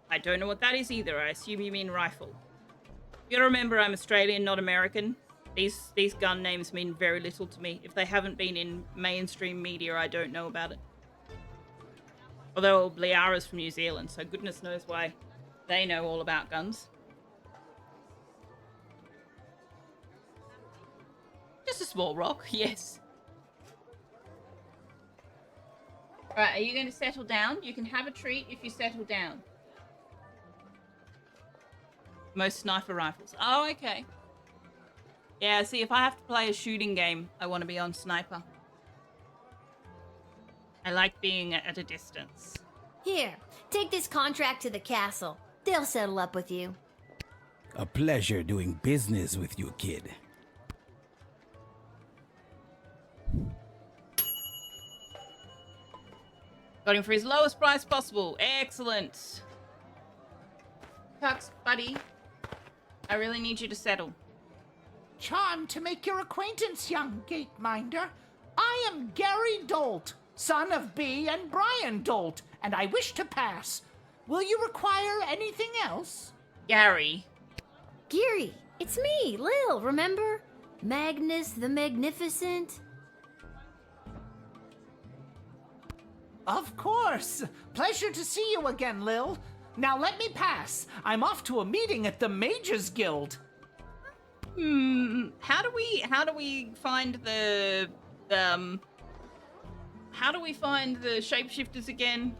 I don't know what that is either. I assume you mean rifle. You gotta remember I'm Australian, not American. These gun names mean very little to me. If they haven't been in mainstream media, I don't know about it. Although Liara's from New Zealand, so goodness knows why they know all about guns. Just a small rock, yes. Right, are you going to settle down? You can have a treat if you settle down. Most sniper rifles. Oh, okay. Yeah, see, if I have to play a shooting game, I want to be on sniper. I like being at a distance. Here, take this contract to the castle. They'll settle up with you. A pleasure doing business with you, kid. Got him for his lowest price possible. Excellent. Tux, buddy. I really need you to settle. Charmed to make your acquaintance, young gateminder. I am Gary Dolt, son of Bea and Brian Dolt, and I wish to pass. Will you require anything else? Gary. Geary, it's me, Lil, remember? Magnus the Magnificent. Of course. Pleasure to see you again, Lil. Now let me pass. I'm off to a meeting at the Mages Guild. How do we find the how do we find the shapeshifters again?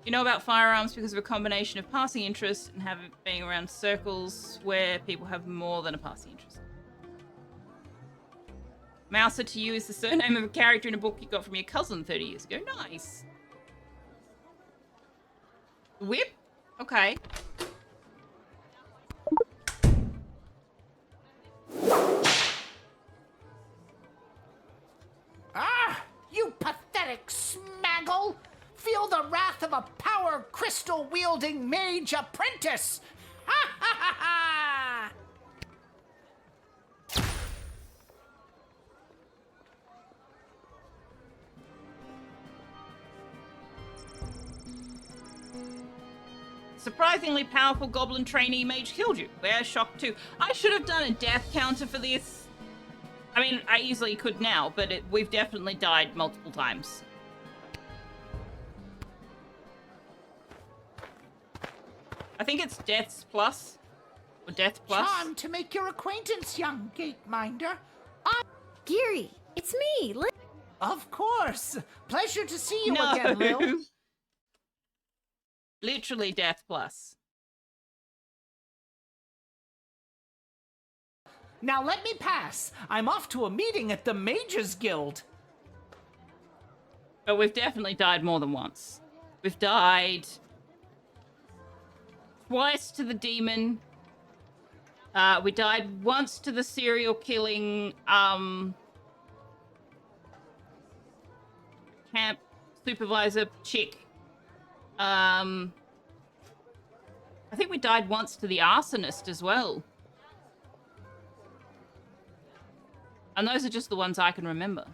You know about firearms because of a combination of passing interest and having being around circles where people have more than a passing interest. Mouser to you is the surname of a character in a book you got from your cousin 30 years ago. Nice. Whip? Okay. Ah, you pathetic smaggle! Feel the wrath of a power crystal wielding mage apprentice! Ha ha ha ha! Surprisingly powerful goblin trainee mage killed you. We're shocked too. I should have done a death counter for this. I mean, I easily could now, but we've definitely died multiple times. I think it's deaths plus. Or death plus. Charmed to make your acquaintance, young gateminder. Geary, it's me, Lil. Of course. Pleasure to see you again, Lil. Literally death plus. Now let me pass. I'm off to a meeting at the Mages Guild. But we've definitely died more than once. We've died twice to the demon. We died once to the serial killing camp supervisor chick. I think we died once to the arsonist as well. And those are just the ones I can remember.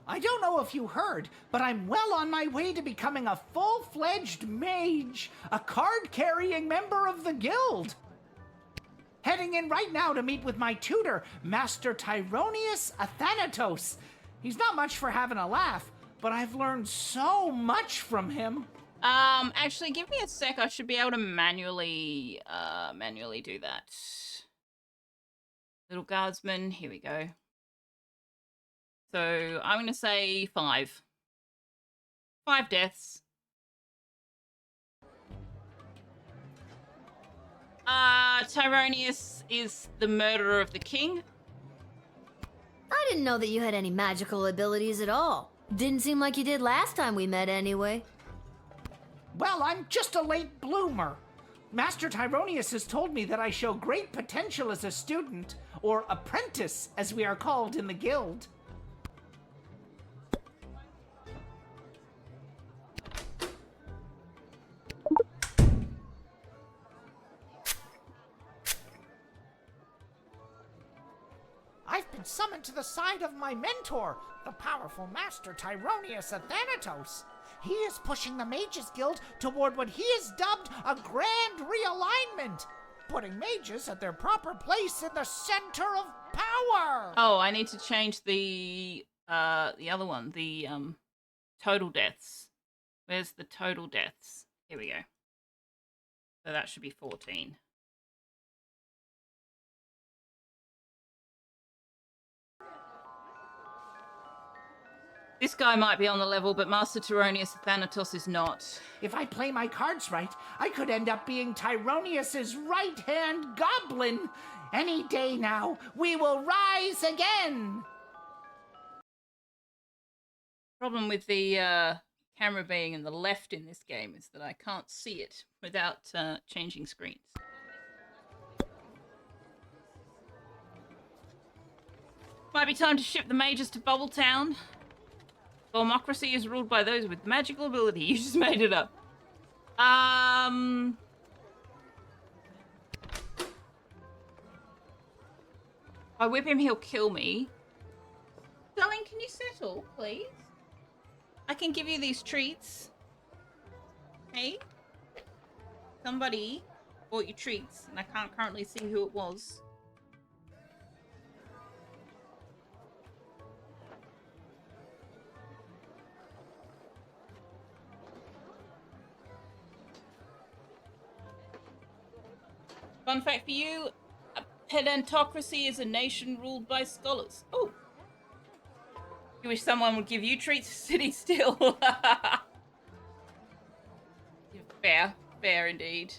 I don't know if you heard, but I'm well on my way to becoming a full-fledged mage, a card-carrying member of the guild. Heading in right now to meet with my tutor, Master Tyronius Athanatos. He's not much for having a laugh, but I've learned so much from him. Actually, give me a sec. I should be able to manually do that. Lil Guardsman, here we go. So I'm going to say 5. 5 deaths. Tyronius is the murderer of the king. I didn't know that you had any magical abilities at all. Didn't seem like you did last time we met anyway. Well, I'm just a late bloomer. Master Tyronius has told me that I show great potential as a student, or apprentice, as we are called in the guild. I've been summoned to the side of my mentor, the powerful Master Tyronius Athanatos. He is pushing the Mages Guild toward what he has dubbed a grand realignment, putting mages at their proper place in the center of power. Oh, I need to change the other one, the total deaths. Where's the total deaths? Here we go. So that should be 14. This guy might be on the level, but Master Tyronius Athanatos is not. If I play my cards right, I could end up being Tyronius's right-hand goblin. Any day now, we will rise again. Problem with the camera being in the left in this game is that I can't see it without changing screens. Might be time to ship the mages to Bubbletown. Democracy is ruled by those with magical ability. You just made it up. If I whip him, he'll kill me. Darling, can you settle, please? I can give you these treats. Hey? Somebody bought you treats, and I can't currently see who it was. Fun fact for you, a pedantocracy is a nation ruled by scholars. Oh. You wish someone would give you treats to sitting still. Fair. Fair indeed.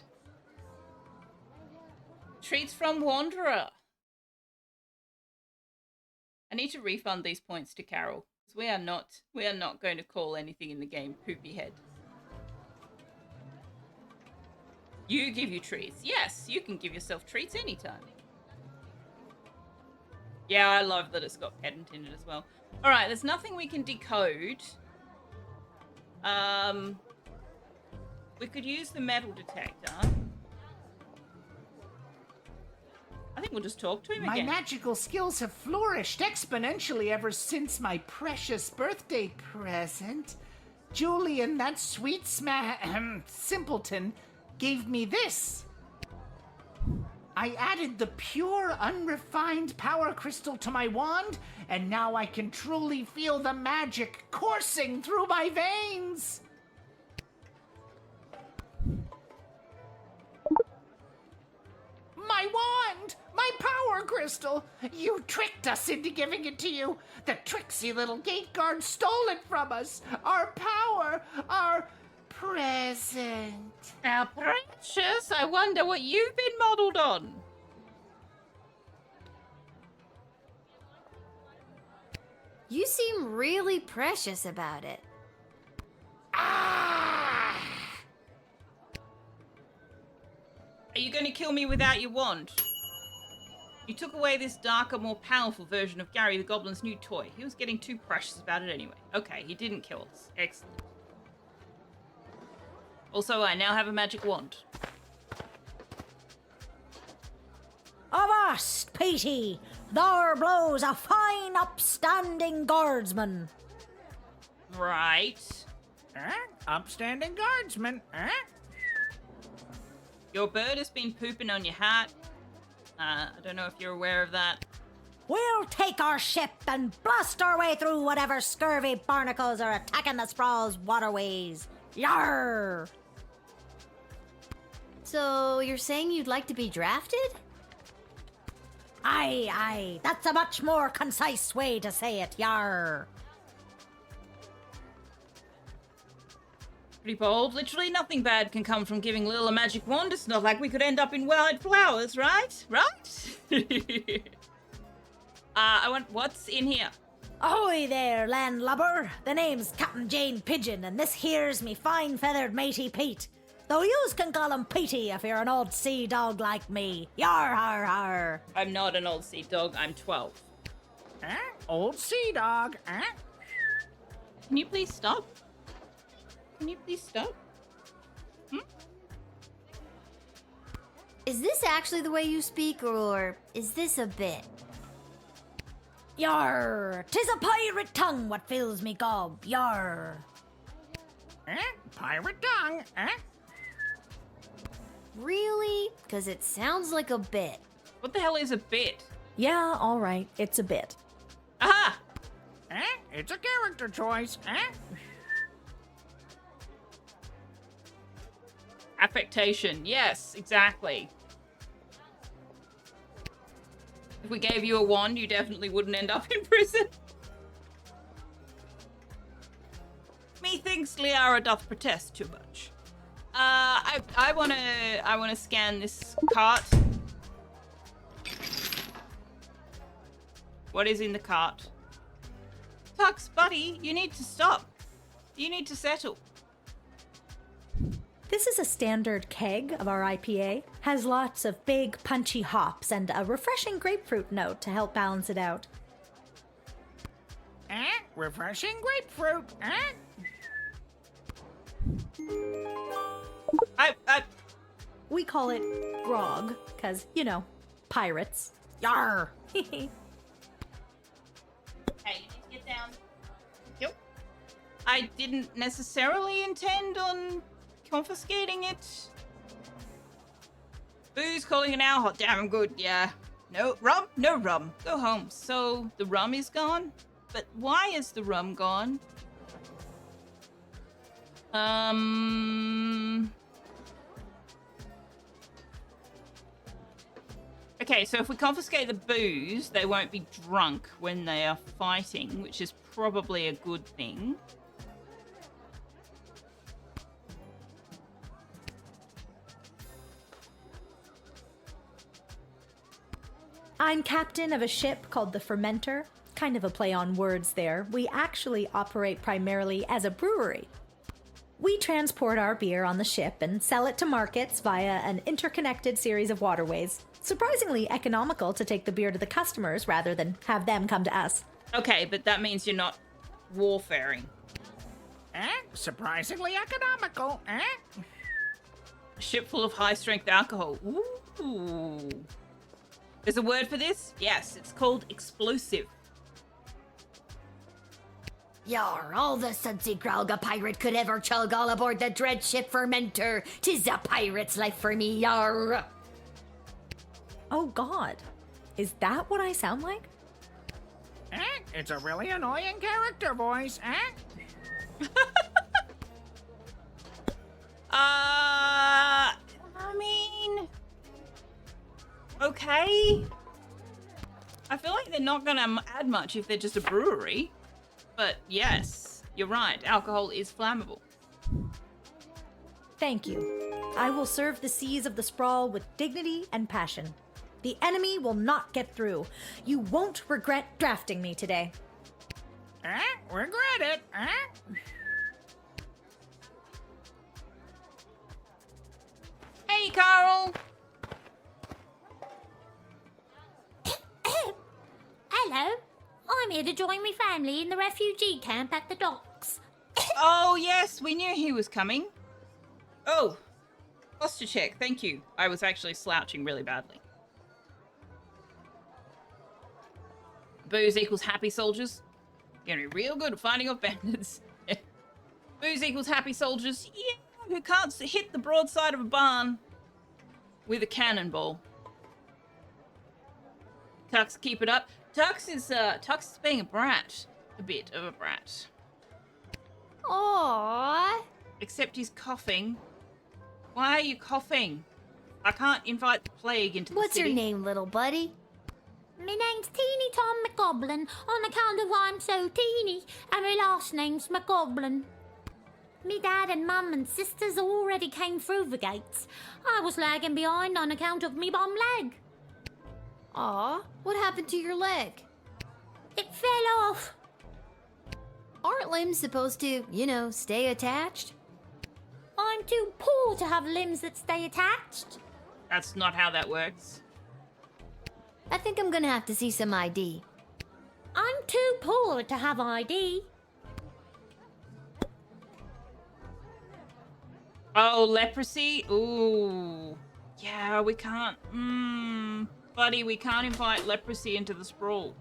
Treats from Wanderer. I need to refund these points to Carol. Because we are not going to call anything in the game poopy head. You give you treats. Yes, you can give yourself treats anytime. Yeah, I love that it's got pedant in it as well. Alright, there's nothing we can decode. We could use the metal detector. I think we'll just talk to him My again. magical skills have flourished exponentially ever since my precious birthday present. Julian, that sweet simpleton, gave me this. I added the pure, unrefined power crystal to my wand, and now I can truly feel the magic coursing through my veins. My wand! My power crystal! You tricked us into giving it to you! The tricksy little gate guard stole it from us! Our power! Our present! Now, precious, I wonder what you've been modelled on. You seem really precious about it. Are you going to kill me without your wand? You took away this darker, more powerful version of Gary the Goblin's new toy. He was getting too precious about it anyway. Okay, he didn't kill us. Excellent. Also, I now have a magic wand. Avast, Petey! There blows a fine, upstanding guardsman. Right. Upstanding guardsman, Your bird has been pooping on your hat. I don't know if you're aware of that. We'll take our ship and blast our way through whatever scurvy barnacles are attacking the Sprawl's waterways. Yarr! So, you're saying you'd like to be drafted? Aye, that's a much more concise way to say it, yarr. Pretty bold. Literally nothing bad can come from giving Lil a magic wand. It's not like we could end up in wild flowers, right? Right? What's in here? Ahoy there, landlubber. The name's Captain Jane Pigeon, and this here's me fine feathered matey Pete. Though yous can call him Petey if you're an old sea dog like me. Yar har har. I'm not an old sea dog. I'm 12. Old sea dog, Can you please stop? Can you please stop? Is this actually the way you speak, or is this a bit? Yar, 'tis a pirate tongue what fills me gob. Yar. Pirate tongue, Really? Because it sounds like a bit. What the hell is a bit? Yeah, all right, it's a bit. Aha! It's a character choice, Affectation. Yes, exactly. If we gave you a wand, you definitely wouldn't end up in prison. Methinks Liara doth protest too much. I wanna scan this cart. What is in the cart? Tux, buddy, you need to stop. You need to settle. This is a standard keg of our IPA. Has lots of big, punchy hops and a refreshing grapefruit note to help balance it out. Refreshing grapefruit, We call it grog, because, you know, pirates. Yarr! Hey, you need to get down. Yep. I didn't necessarily intend on confiscating it. Booze calling an owl. Hot damn, I'm good. Yeah. No rum? No rum. Go home. So the rum is gone? But why is the rum gone? Okay, so if we confiscate the booze, they won't be drunk when they are fighting, which is probably a good thing. I'm captain of a ship called the Fermenter. Kind of a play on words there. We actually operate primarily as a brewery. We transport our beer on the ship and sell it to markets via an interconnected series of waterways. Surprisingly economical to take the beer to the customers rather than have them come to us. Okay, but that means you're not warfaring. Surprisingly economical, A ship full of high-strength alcohol. Ooh. There's a word for this? Yes, it's called explosive. Yar, all the sudsy growlga pirate could ever chug all aboard the dread ship Fermenter. 'Tis a pirate's life for me, yar. Oh God, is that what I sound like? It's a really annoying character voice, I mean, okay. I feel like they're not gonna add much if they're just a brewery. But yes, you're right. Alcohol is flammable. Thank you. I will serve the seas of the Sprawl with dignity and passion. The enemy will not get through. You won't regret drafting me today. Regret it, Hey, Carl. Hello. I'm here to join my family in the refugee camp at the docks. Oh, yes, we knew he was coming. Oh, posture check, thank you. I was actually slouching really badly. Booze equals happy soldiers. You're gonna be real good at fighting off bandits. Booze equals happy soldiers. Yeah, who can't hit the broadside of a barn with a cannonball. Tux, keep it up. Tux is being a brat. A bit of a brat. Aww. Except he's coughing. Why are you coughing? I can't invite the plague into the What's city. your name, little buddy? My name's Teeny Tom McGoblin, on account of I'm so teeny, and my last name's McGoblin. Me dad and mum and sisters already came through the gates. I was lagging behind on account of me bum leg. Aw, what happened to your leg? It fell off. Aren't limbs supposed to, stay attached? I'm too poor to have limbs that stay attached. That's not how that works. I think I'm gonna have to see some ID. I'm too poor to have ID. Oh, leprosy? Ooh. Yeah, we can't. Buddy, we can't invite leprosy into the Sprawl.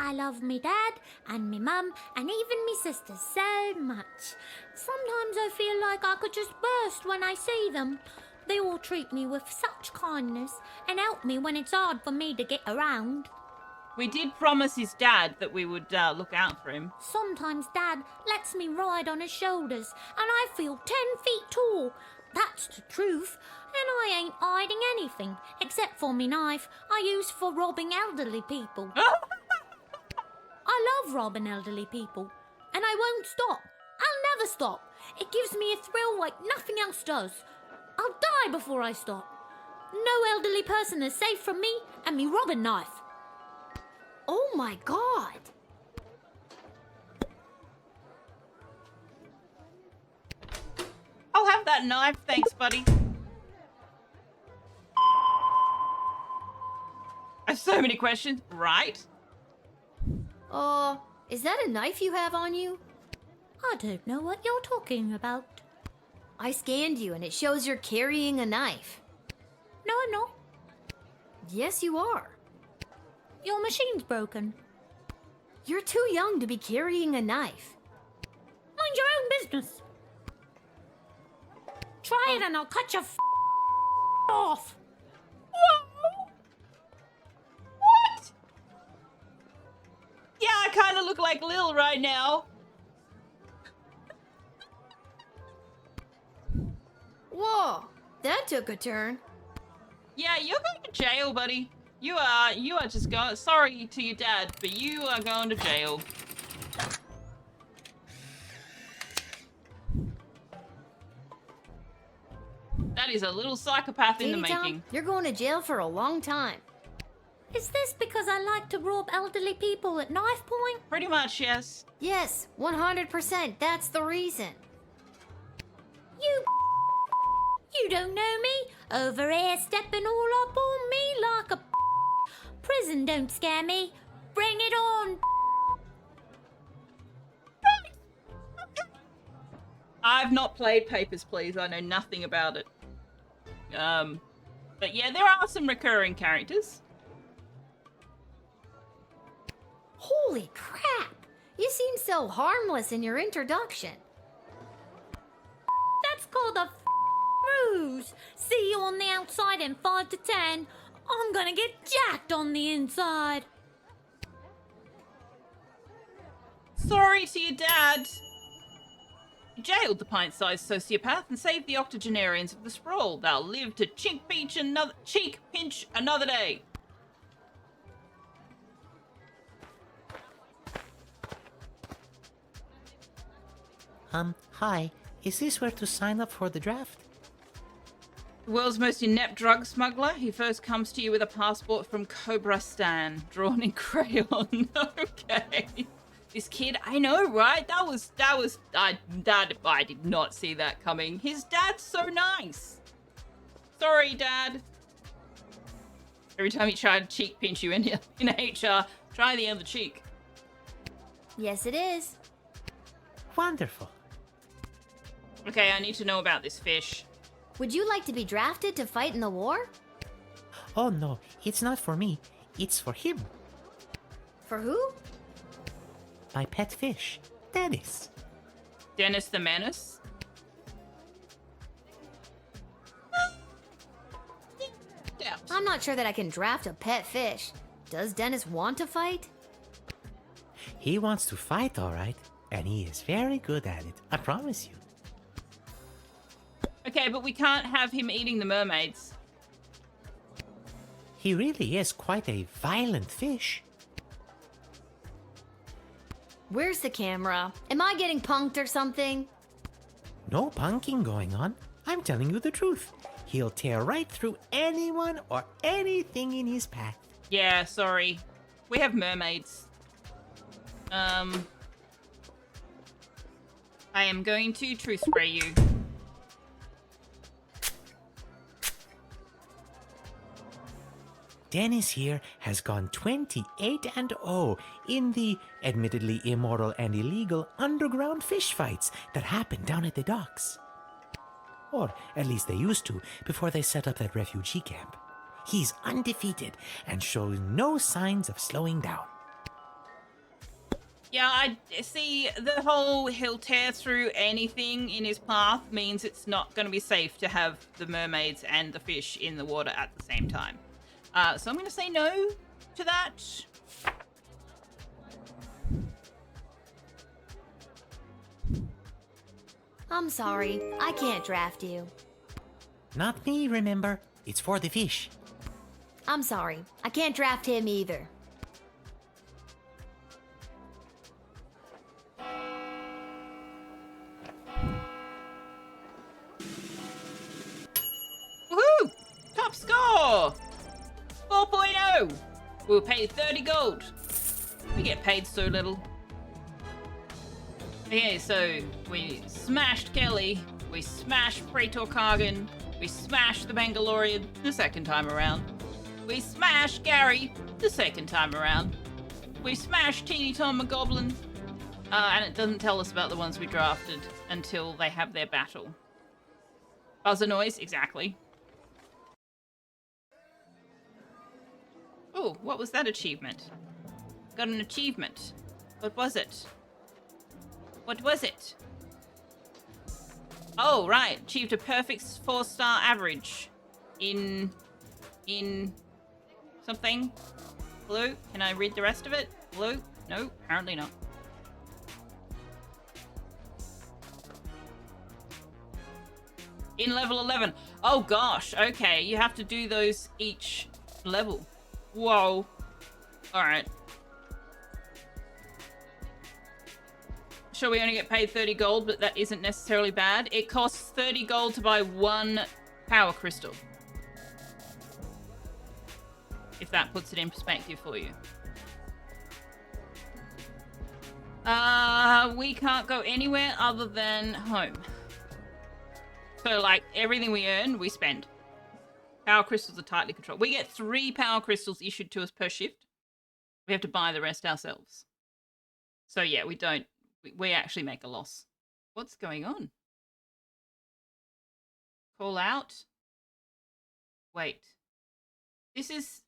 I love me dad and me mum and even me sisters so much. Sometimes I feel like I could just burst when I see them. They all treat me with such kindness and help me when it's hard for me to get around. We did promise his dad that we would look out for him. Sometimes Dad lets me ride on his shoulders and I feel 10 feet tall. That's the truth. And I ain't hiding anything except for me knife I use for robbing elderly people. I love robbing elderly people. And I won't stop. I'll never stop. It gives me a thrill like nothing else does. I'll die before I stop. No elderly person is safe from me and me robbing knife. Oh my God! I'll have that knife, thanks, buddy. I have so many questions. Right? Is that a knife you have on you? I don't know what you're talking about. I scanned you and it shows you're carrying a knife. No, I'm not. Yes, you are. Your machine's broken. You're too young to be carrying a knife. Mind your own business. Try it and I'll cut your off. Whoa! What? Yeah, I kind of look like Lil right now. That took a turn. Yeah, you're going to jail, buddy. You are just going. Sorry to your dad, but you are going to jail. That is a little psychopath in the Katie Tom, making. you're going to jail for a long time. Is this because I like to rob elderly people at knife point? Pretty much, yes. Yes, 100%. That's the reason. You don't know me? Over here stepping all up on me like a prison don't scare me. Bring it on. I've not played Papers, Please. I know nothing about it. But yeah, there are some recurring characters. Holy crap! You seem so harmless in your introduction. That's called a ruse. See you on the outside in 5 to 10. I'm gonna get jacked on the inside. Sorry to your dad. You jailed the pint-sized sociopath and saved the octogenarians of the Sprawl. They'll live to cheek pinch another day. Hi. Is this where to sign up for the draft? The world's most inept drug smuggler. He first comes to you with a passport from Cobra Stan, drawn in crayon. Okay. This kid, I know, right? I did not see that coming. His dad's so nice. Sorry, Dad. Every time he tried to cheek pinch you in HR, try the other cheek. Yes, it is. Wonderful. Okay, I need to know about this fish. Would you like to be drafted to fight in the war? Oh no, it's not for me. It's for him. For who? My pet fish, Dennis. Dennis the Menace? I'm not sure that I can draft a pet fish. Does Dennis want to fight? He wants to fight, all right, and he is very good at it. I promise you. Okay, but we can't have him eating the mermaids. He really is quite a violent fish. Where's the camera? Am I getting punked or something? No punking going on. I'm telling you the truth. He'll tear right through anyone or anything in his path. Yeah, sorry. We have mermaids. I am going to truth spray you. Dennis here has gone 28-0 in the admittedly immoral and illegal underground fish fights that happen down at the docks. Or at least they used to before they set up that refugee camp. He's undefeated and shows no signs of slowing down. Yeah, I see the whole he'll tear through anything in his path means it's not going to be safe to have the mermaids and the fish in the water at the same time. So I'm going to say no to that. I'm sorry. I can't draft you. Not me, remember. It's for the fish. I'm sorry. I can't draft him either. Woohoo! Top score! 4.0! We were paid 30 gold. We get paid so little. Okay, so we smashed Kelly, we smashed Praetor Kargan, we smashed the Mangalorean the second time around. We smashed Gary the second time around. We smashed Teeny Tom McGoblin. And it doesn't tell us about the ones we drafted until they have their battle. Buzzer noise, exactly. Oh, what was that achievement? Got an achievement. What was it? What was it? Oh, right. Achieved a perfect 4-star average. In something. Blue? Can I read the rest of it? Blue? No, apparently not. In level 11. Oh gosh, okay. You have to do those each level. Whoa. Alright. Sure, we only get paid 30 gold, but that isn't necessarily bad. It costs 30 gold to buy 1 power crystal. If that puts it in perspective for you. We can't go anywhere other than home. So, like, everything we earn, we spend. Power crystals are tightly controlled. We get 3 power crystals issued to us per shift. We have to buy the rest ourselves. So, yeah, we don't... We actually make a loss. What's going on? Call out? Wait. This is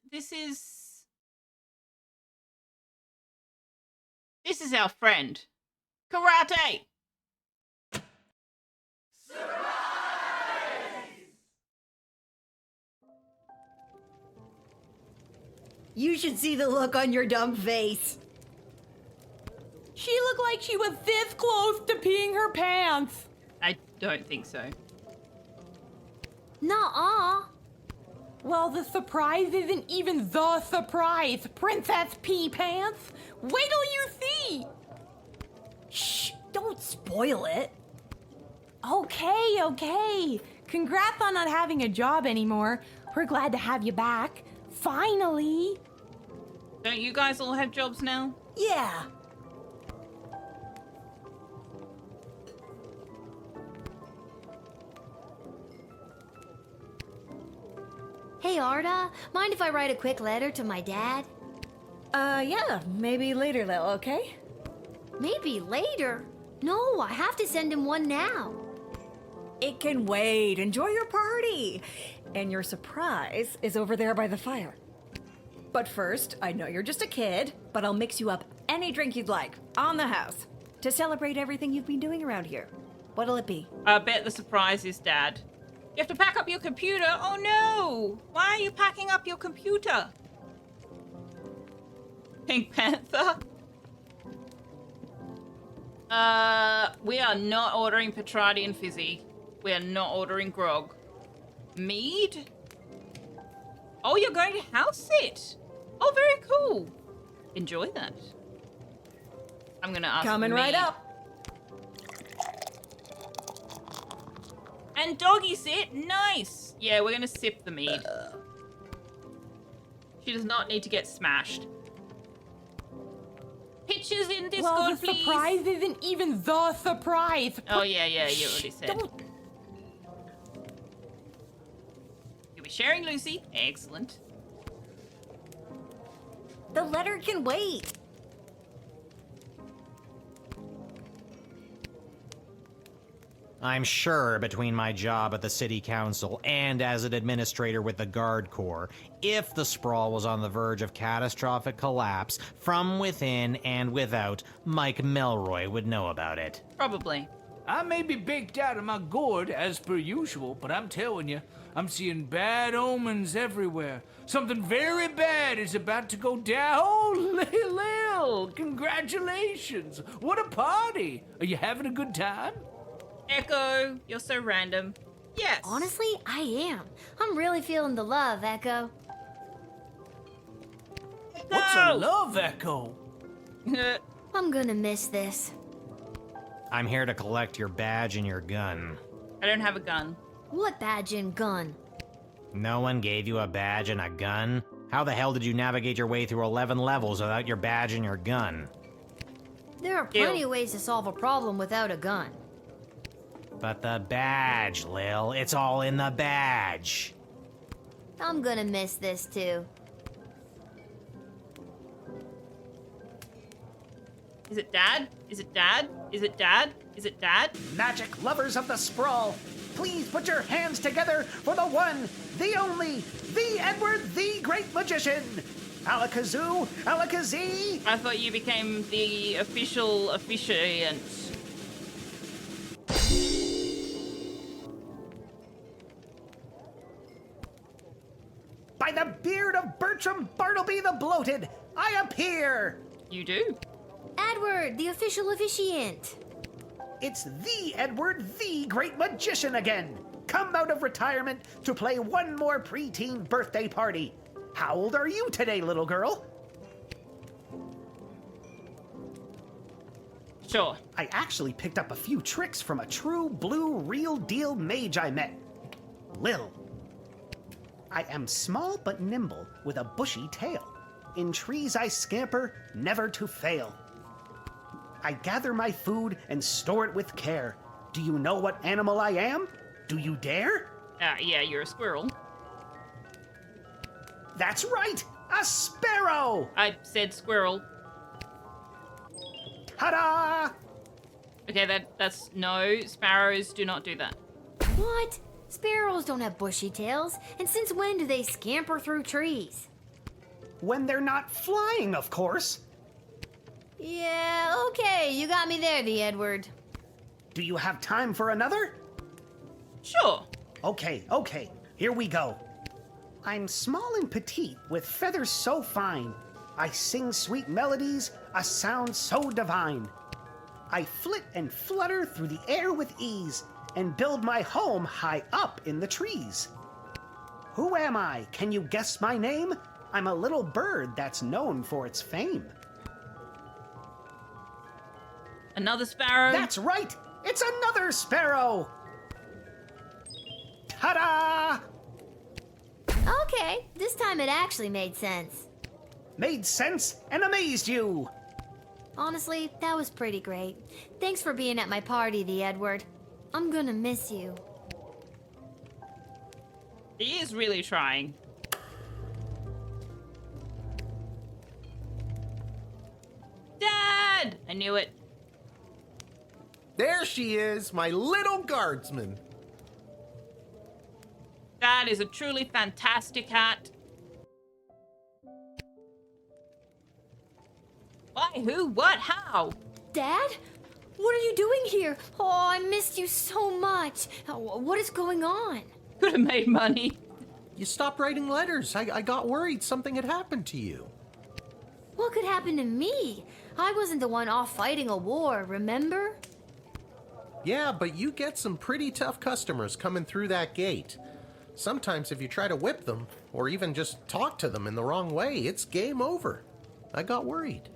our friend. Karate! You should see the look on your dumb face. She looked like she was this close to peeing her pants. I don't think so. Nuh-uh. Well, the surprise isn't even the surprise, Princess Pea Pants. Wait till you see. Shh, don't spoil it. Okay. Congrats on not having a job anymore. We're glad to have you back. Finally. Don't you guys all have jobs now? Yeah. Hey, Arda, mind if I write a quick letter to my dad? Yeah, maybe later though, okay? Maybe later? No, I have to send him one now. It can wait. Enjoy your party. And your surprise is over there by the fire. But first, I know you're just a kid, but I'll mix you up any drink you'd like, on the house, to celebrate everything you've been doing around here. What'll it be? I bet the surprise is Dad. You have to pack up your computer? Oh no! Why are you packing up your computer? Pink Panther? We are not ordering Petrati and Fizzy. We are not ordering grog. Mead? Oh, you're going to house sit? Oh, very cool. Enjoy that. I'm gonna ask Coming for right mead. up. And doggy sit, nice. Yeah, we're gonna sip the mead. She does not need to get smashed. Pictures in Discord, well, the please. surprise isn't even the surprise. Oh yeah, you already said. You'll be sharing, Lucy. Excellent. The letter can wait. I'm sure between my job at the city council and as an administrator with the Guard Corps, if the Sprawl was on the verge of catastrophic collapse, from within and without, Mike Melroy would know about it. Probably. I may be baked out of my gourd, as per usual, but I'm telling you, I'm seeing bad omens everywhere. Something very bad is about to go down. Oh, Lil, congratulations. What a party. Are you having a good time? Echo, you're so random. Yes. Honestly, I am. I'm really feeling the love, Echo. What's a love echo? I'm gonna miss this. I'm here to collect your badge and your gun. I don't have a gun. What badge and gun? No one gave you a badge and a gun? How the hell did you navigate your way through 11 levels without your badge and your gun? There are plenty of ways to solve a problem without a gun. But the badge, Lil. It's all in the badge. I'm gonna miss this too. Is it Dad? Is it Dad? Is it Dad? Is it Dad? Magic lovers of the Sprawl, please put your hands together for the one, the only, the Edward, the Great Magician. Alakazoo, Alakazee. I thought you became the official officiant. By the beard of Bertram Bartleby the Bloated, I appear! You do? Edward, the official officiant. It's the Edward, the Great Magician again. come out of retirement to play one more preteen birthday party. How old are you today, little girl? Sure. I actually picked up a few tricks from a true blue real deal mage I met. Lil. I am small but nimble with a bushy tail. In trees I scamper, never to fail. I gather my food and store it with care. Do you know what animal I am? Do you dare? Yeah, you're a squirrel. That's right! A sparrow! I said squirrel. Ta-da! Okay, that's no. Sparrows do not do that. What? Sparrows don't have bushy tails. And since when do they scamper through trees? When they're not flying, of course. Yeah, okay, you got me there, the Edward. Do you have time for another? Sure. Okay, here we go. I'm small and petite, with feathers so fine. I sing sweet melodies, a sound so divine. I flit and flutter through the air with ease, and build my home high up in the trees. Who am I? Can you guess my name? I'm a little bird that's known for its fame. Another sparrow? That's right! It's another sparrow! Ta-da! Okay, this time it actually made sense. Made sense and amazed you! Honestly, that was pretty great. Thanks for being at my party, the Edward. I'm gonna miss you. He is really trying. Dad! I knew it. There she is, my little guardsman. That is a truly fantastic hat. Why? Who? What? How? Dad? What are you doing here? Oh, I missed you so much. What is going on? Could have made money. You stopped writing letters. I got worried something had happened to you. What could happen to me? I wasn't the one off fighting a war, remember? Yeah, but you get some pretty tough customers coming through that gate. Sometimes if you try to whip them, or even just talk to them in the wrong way, it's game over. I got worried.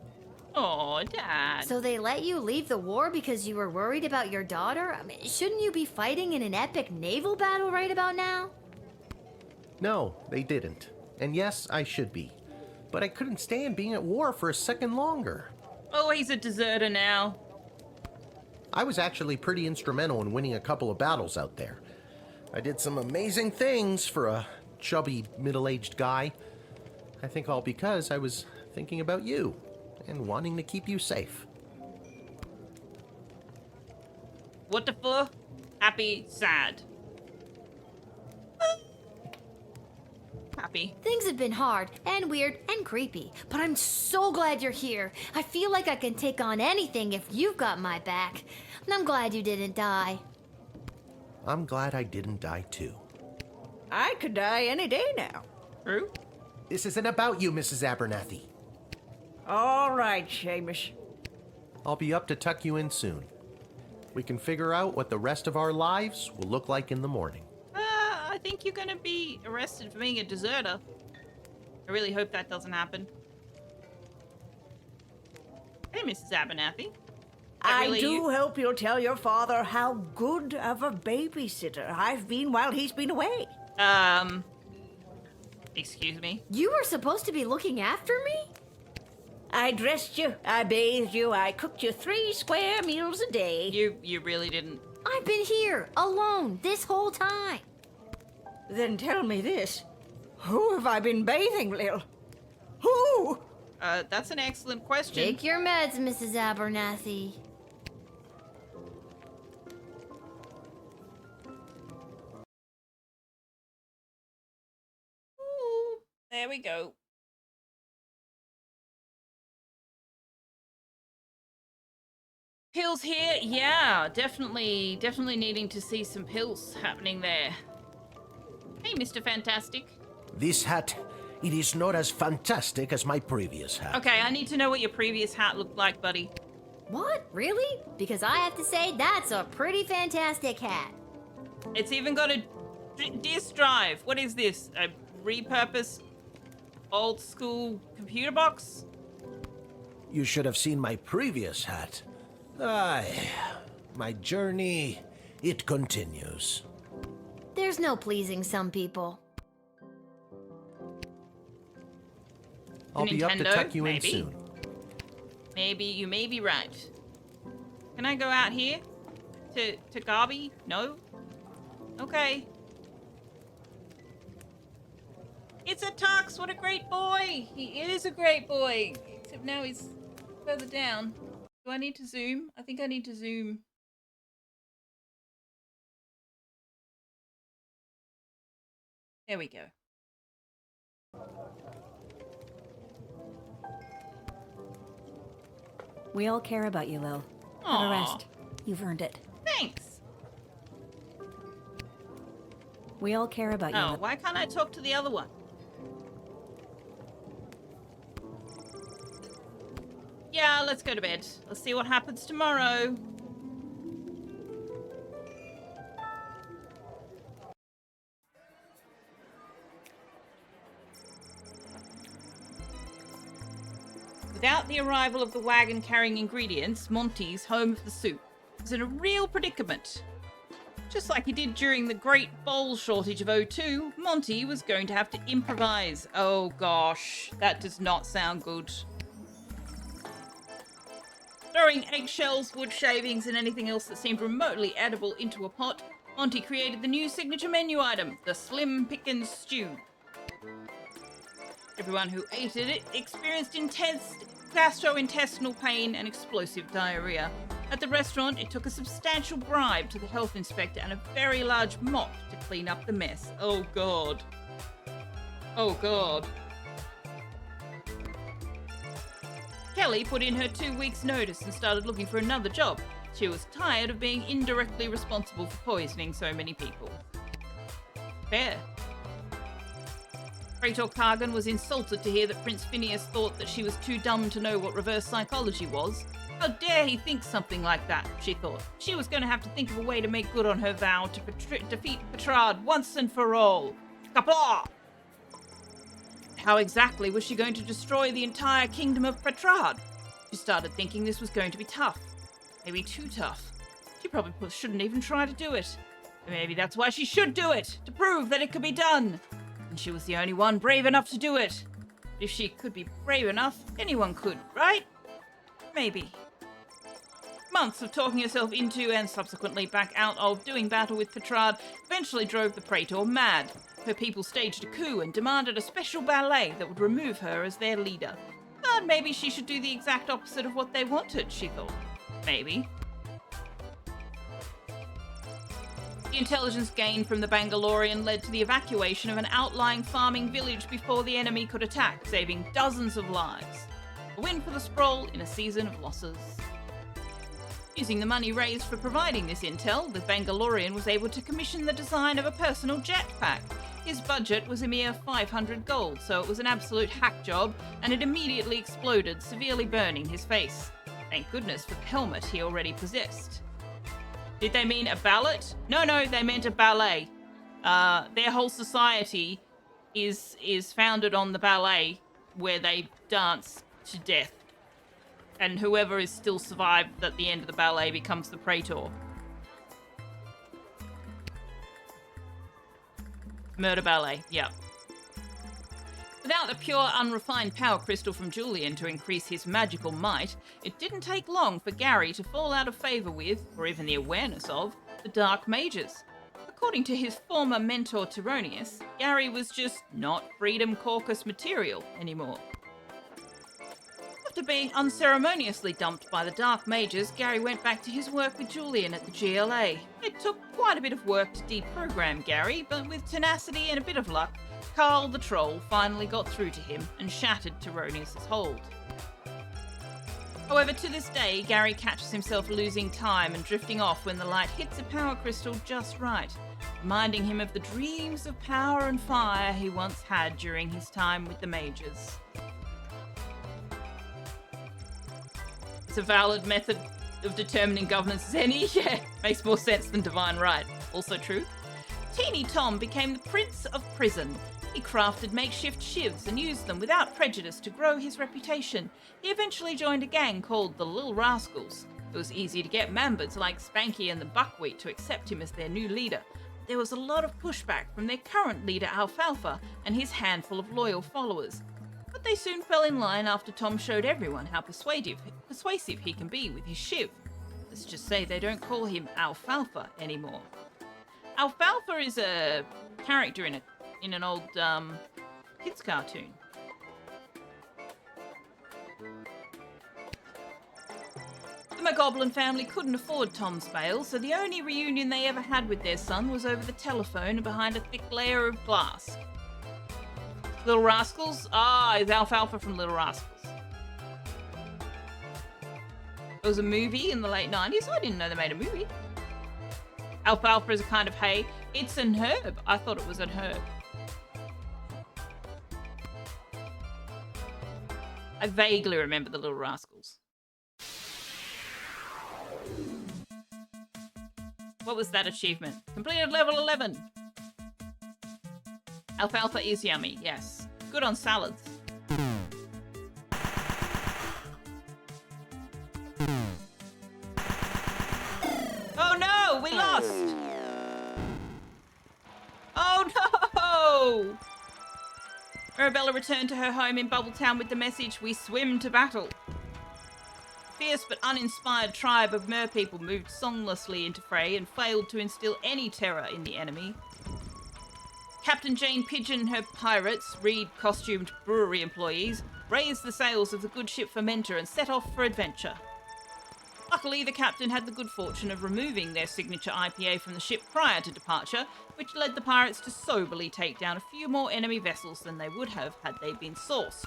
Oh, Dad. So they let you leave the war because you were worried about your daughter? I mean, shouldn't you be fighting in an epic naval battle right about now? No, they didn't. And yes, I should be. But I couldn't stand being at war for a second longer. Oh, he's a deserter now. I was actually pretty instrumental in winning a couple of battles out there. I did some amazing things for a chubby, middle-aged guy. I think all because I was thinking about you and wanting to keep you safe. What the fuck? Happy, sad. Happy. Things have been hard and weird and creepy, but I'm so glad you're here. I feel like I can take on anything if you've got my back. And I'm glad you didn't die. I'm glad I didn't die too. I could die any day now. True. This isn't about you, Mrs. Abernathy. All right, Seamus. I'll be up to tuck you in soon. We can figure out what the rest of our lives will look like in the morning. I think you're gonna be arrested for being a deserter. I really hope that doesn't happen. Hey, Mrs. Abernathy. I do hope you'll tell your father how good of a babysitter I've been while he's been away. Excuse me? You were supposed to be looking after me? I dressed you, I bathed you, I cooked you 3 square meals a day. You really didn't. I've been here, alone, this whole time. Then tell me this. Who have I been bathing, Lil? Who? That's an excellent question. Take your meds, Mrs. Abernathy. Ooh, there we go. Pills here? Yeah, definitely needing to see some pills happening there. Hey, Mr. Fantastic. This hat, it is not as fantastic as my previous hat. Okay, I need to know what your previous hat looked like, buddy. What? Really? Because I have to say, that's a pretty fantastic hat. It's even got a disk drive. What is this? A repurposed old school computer box? You should have seen my previous hat. Aye, my journey, it continues. There's no pleasing some people. I'll be up to Nintendo? tuck you Maybe. in soon. Maybe, you may be right. Can I go out here? To Garby? No? Okay. It's a Tux! What a great boy! He is a great boy! Except now he's further down. Do I need to zoom? I think I need to zoom. There we go. We all care about you, Lil. Have a rest. You've earned it. Thanks! We all care about you, Oh, Lil. why can't I talk to the other one? Yeah, let's go to bed. Let's see what happens tomorrow. Without the arrival of the wagon carrying ingredients, Monty's, home of the soup, was in a real predicament. Just like he did during the Great Bowl Shortage of '02, Monty was going to have to improvise. Oh gosh, that does not sound good. Throwing eggshells, wood shavings, and anything else that seemed remotely edible into a pot, Monty created the new signature menu item, the Slim Pickens Stew. Everyone who ate it experienced intense gastrointestinal pain and explosive diarrhea. At the restaurant, it took a substantial bribe to the health inspector and a very large mop to clean up the mess. Oh god. Oh god. Kelly put in her 2 weeks' notice and started looking for another job. She was tired of being indirectly responsible for poisoning so many people. Fair. Praetor Kargan was insulted to hear that Prince Phineas thought that she was too dumb to know what reverse psychology was. How dare he think something like that, she thought. She was going to have to think of a way to make good on her vow to defeat Petrard once and for all. Kapla! How exactly was she going to destroy the entire kingdom of Petrard? She started thinking this was going to be tough. Maybe too tough. She probably shouldn't even try to do it. Maybe that's why she should do it, to prove that it could be done. And she was the only one brave enough to do it. If she could be brave enough, anyone could, right? Maybe. Months of talking herself into and subsequently back out of doing battle with Petrard eventually drove the Praetor mad. Her people staged a coup and demanded a special ballet that would remove her as their leader. But maybe she should do the exact opposite of what they wanted, she thought. Maybe. The intelligence gained from the Bangalorian led to the evacuation of an outlying farming village before the enemy could attack, saving dozens of lives. A win for the Sprawl in a season of losses. Using the money raised for providing this intel, the Bangalorian was able to commission the design of a personal jetpack. His budget was a mere 500 gold, so it was an absolute hack job, and it immediately exploded, severely burning his face. Thank goodness for the helmet he already possessed. Did they mean a ballot? No, they meant a ballet. Their whole society is founded on the ballet, where they dance to death. And whoever is still survived at the end of the ballet becomes the Praetor. Murder ballet, yeah. Without the pure, unrefined power crystal from Julian to increase his magical might, it didn't take long for Gary to fall out of favour with, or even the awareness of, the Dark Mages. According to his former mentor Tyronius, Gary was just not Freedom Caucus material anymore. After being unceremoniously dumped by the Dark Mages, Gary went back to his work with Julian at the GLA. It took quite a bit of work to deprogram Gary, but with tenacity and a bit of luck, Carl the Troll finally got through to him and shattered Tyronius' hold. However, to this day, Gary catches himself losing time and drifting off when the light hits a power crystal just right, reminding him of the dreams of power and fire he once had during his time with the Mages. It's a valid method of determining governance as any. Yeah, makes more sense than divine right. Also true. Teeny Tom became the Prince of Prison. He crafted makeshift shivs and used them without prejudice to grow his reputation. He eventually joined a gang called the Lil Rascals. It was easy to get members like Spanky and the Buckwheat to accept him as their new leader. There was a lot of pushback from their current leader Alfalfa and his handful of loyal followers. But they soon fell in line after Tom showed everyone how persuasive he can be with his shiv. Let's just say they don't call him Alfalfa anymore. Alfalfa is a character in an old kids cartoon. The McGoblin family couldn't afford Tom's bail, so the only reunion they ever had with their son was over the telephone behind a thick layer of glass. Little Rascals? It's Alfalfa from Little Rascals. There was a movie in the late 90s. I didn't know they made a movie. Alfalfa is a kind of hay. It's an herb. I thought it was an herb. I vaguely remember the Little Rascals. What was that achievement? Completed level 11. Alfalfa is yummy, yes. Good on salads. Oh no, we lost! Oh no! Arabella returned to her home in Bubbletown with the message, "We swim to battle." Fierce but uninspired tribe of merpeople moved songlessly into fray and failed to instill any terror in the enemy. Captain Jane Pigeon and her pirates, Reed-costumed brewery employees, raised the sails of the good ship Fermenter and set off for adventure. Luckily, the captain had the good fortune of removing their signature IPA from the ship prior to departure, which led the pirates to soberly take down a few more enemy vessels than they would have had they been sourced.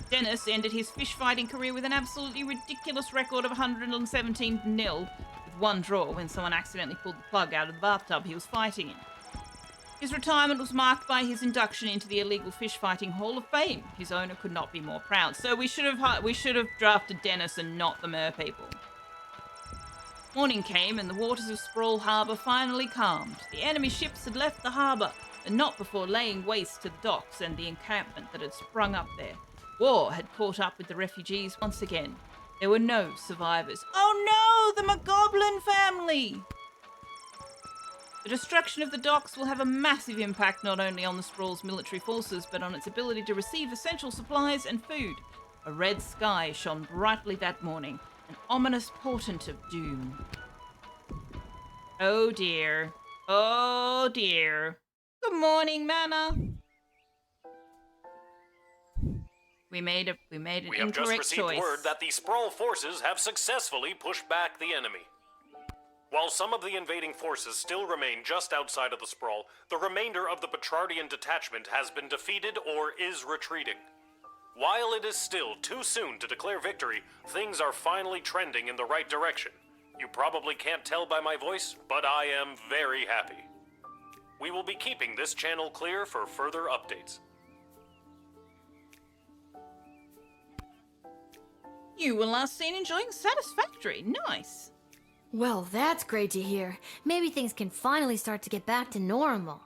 Dennis ended his fish-fighting career with an absolutely ridiculous record of 117-0, with one draw when someone accidentally pulled the plug out of the bathtub he was fighting in. His retirement was marked by his induction into the Illegal Fish-Fighting Hall of Fame. His owner could not be more proud. So we should have drafted Dennis and not the merpeople. Morning came and the waters of Sprawl Harbour finally calmed. The enemy ships had left the harbour, and not before laying waste to the docks and the encampment that had sprung up there. War had caught up with the refugees once again. There were no survivors. Oh no, the McGoblin family! The destruction of the docks will have a massive impact not only on the Sprawl's military forces, but on its ability to receive essential supplies and food. A red sky shone brightly that morning, an ominous portent of doom. Oh dear. Oh dear. Good morning, Manna. We made an incorrect choice. We have just received word that the Sprawl forces have successfully pushed back the enemy. While some of the invading forces still remain just outside of the Sprawl, the remainder of the Petrardian detachment has been defeated or is retreating. While it is still too soon to declare victory, things are finally trending in the right direction. You probably can't tell by my voice, but I am very happy. We will be keeping this channel clear for further updates. You were last seen enjoying Satisfactory. Nice. Well, that's great to hear. Maybe things can finally start to get back to normal.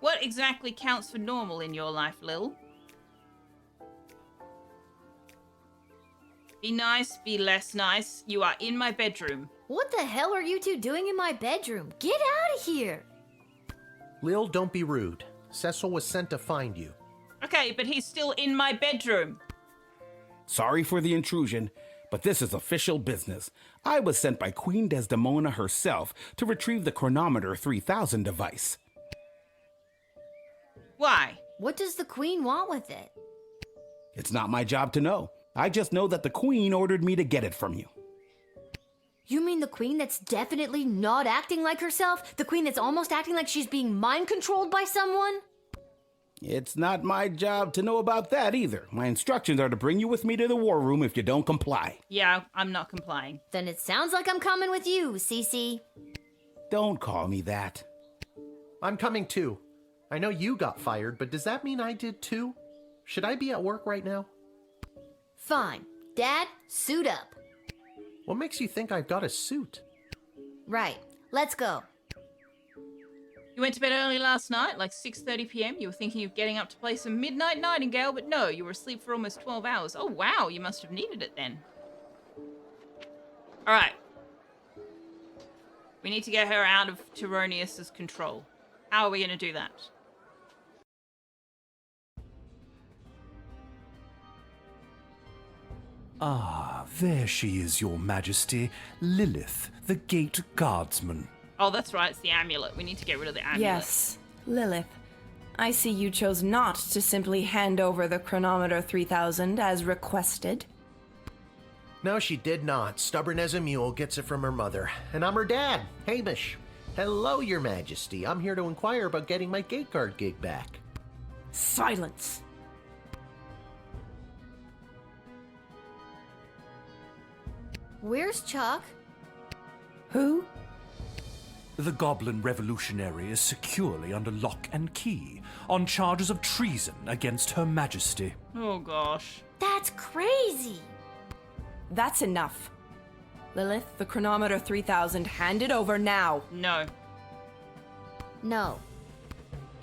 What exactly counts for normal in your life, Lil? Be nice, be less nice. You are in my bedroom. What the hell are you two doing in my bedroom? Get out of here! Lil, don't be rude. Cecil was sent to find you. Okay, but he's still in my bedroom. Sorry for the intrusion, but this is official business. I was sent by Queen Desdemona herself to retrieve the Chronometer 3000 device. Why? What does the Queen want with it? It's not my job to know. I just know that the Queen ordered me to get it from you. You mean the Queen that's definitely not acting like herself? The Queen that's almost acting like she's being mind-controlled by someone? It's not my job to know about that either. My instructions are to bring you with me to the war room if you don't comply. Yeah, I'm not complying. Then it sounds like I'm coming with you, Cece. Don't call me that. I'm coming too. I know you got fired, but does that mean I did too? Should I be at work right now? Fine. Dad, suit up. What makes you think I've got a suit? Right. Let's go. You went to bed early last night, like 6:30 p.m. You were thinking of getting up to play some Midnight Nightingale, but no, you were asleep for almost 12 hours. Oh, wow, you must have needed it then. All right. We need to get her out of Tyronius's control. How are we going to do that? Ah, there she is, Your Majesty. Lilith, the Gate Guardsman. Oh, that's right, it's the amulet. We need to get rid of the amulet. Yes, Lilith. I see you chose not to simply hand over the chronometer 3000 as requested. No, she did not. Stubborn as a mule, gets it from her mother. And I'm her dad, Hamish. Hello, Your Majesty. I'm here to inquire about getting my gate guard gig back. Silence. Where's Chuck? Who? The Goblin Revolutionary is securely under lock and key, on charges of treason against Her Majesty. Oh, gosh. That's crazy. That's enough. Lilith, the chronometer 3000, hand it over now. No. No.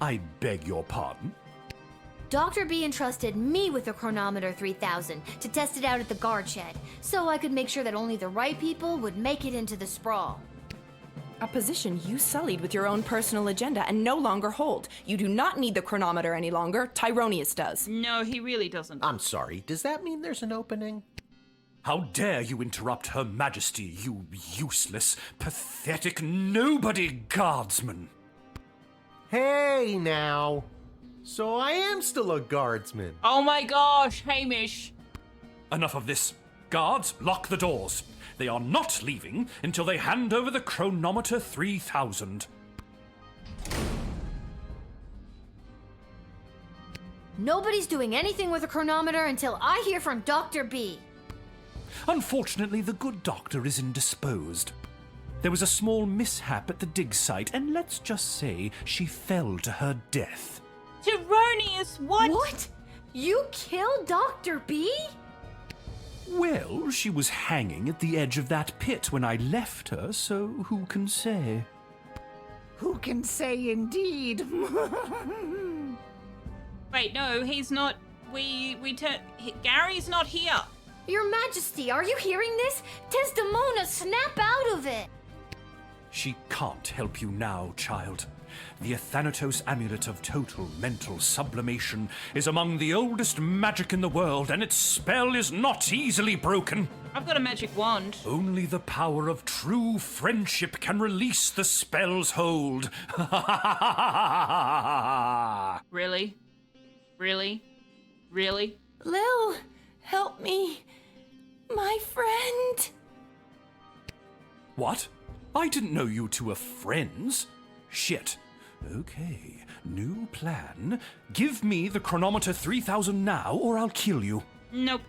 I beg your pardon? Dr. B entrusted me with the chronometer 3000 to test it out at the guard shed, so I could make sure that only the right people would make it into the Sprawl. A position you sullied with your own personal agenda and no longer hold. You do not need the chronometer any longer. Tyronius does. No, he really doesn't. I'm sorry. Does that mean there's an opening? How dare you interrupt Her Majesty, you useless, pathetic nobody guardsman! Hey, now. So I am still a guardsman. Oh my gosh, Hamish. Enough of this. Guards, lock the doors. They are not leaving until they hand over the chronometer 3000. Nobody's doing anything with a chronometer until I hear from Dr. B. Unfortunately, the good doctor is indisposed. There was a small mishap at the dig site, and let's just say she fell to her death. Tyronius, what? What? You killed Dr. B? Well, she was hanging at the edge of that pit when I left her, so who can say? Who can say indeed? Wait, no, he's not. Gary's not here. Your Majesty, are you hearing this? Desdemona, snap out of it! She can't help you now, child. The Athanatos Amulet of Total Mental Sublimation is among the oldest magic in the world, and its spell is not easily broken. I've got a magic wand. Only the power of true friendship can release the spell's hold. Really? Really? Really? Lil, help me. My friend. What? I didn't know you two were friends. Shit. Okay, new plan. Give me the chronometer 3000 now, or I'll kill you. Nope.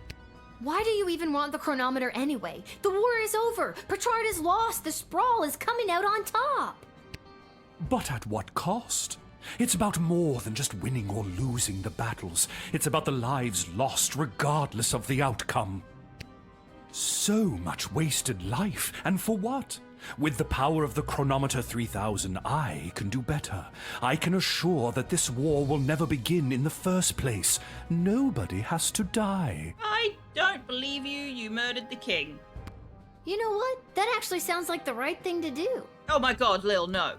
Why do you even want the chronometer anyway? The war is over. Petrard is lost. The Sprawl is coming out on top. But at what cost? It's about more than just winning or losing the battles. It's about the lives lost regardless of the outcome. So much wasted life, and for what? With the power of the chronometer 3000, I can do better. I can assure that this war will never begin in the first place. Nobody has to die. I don't believe you. You murdered the king. You know what? That actually sounds like the right thing to do. Oh my god, Lil, no.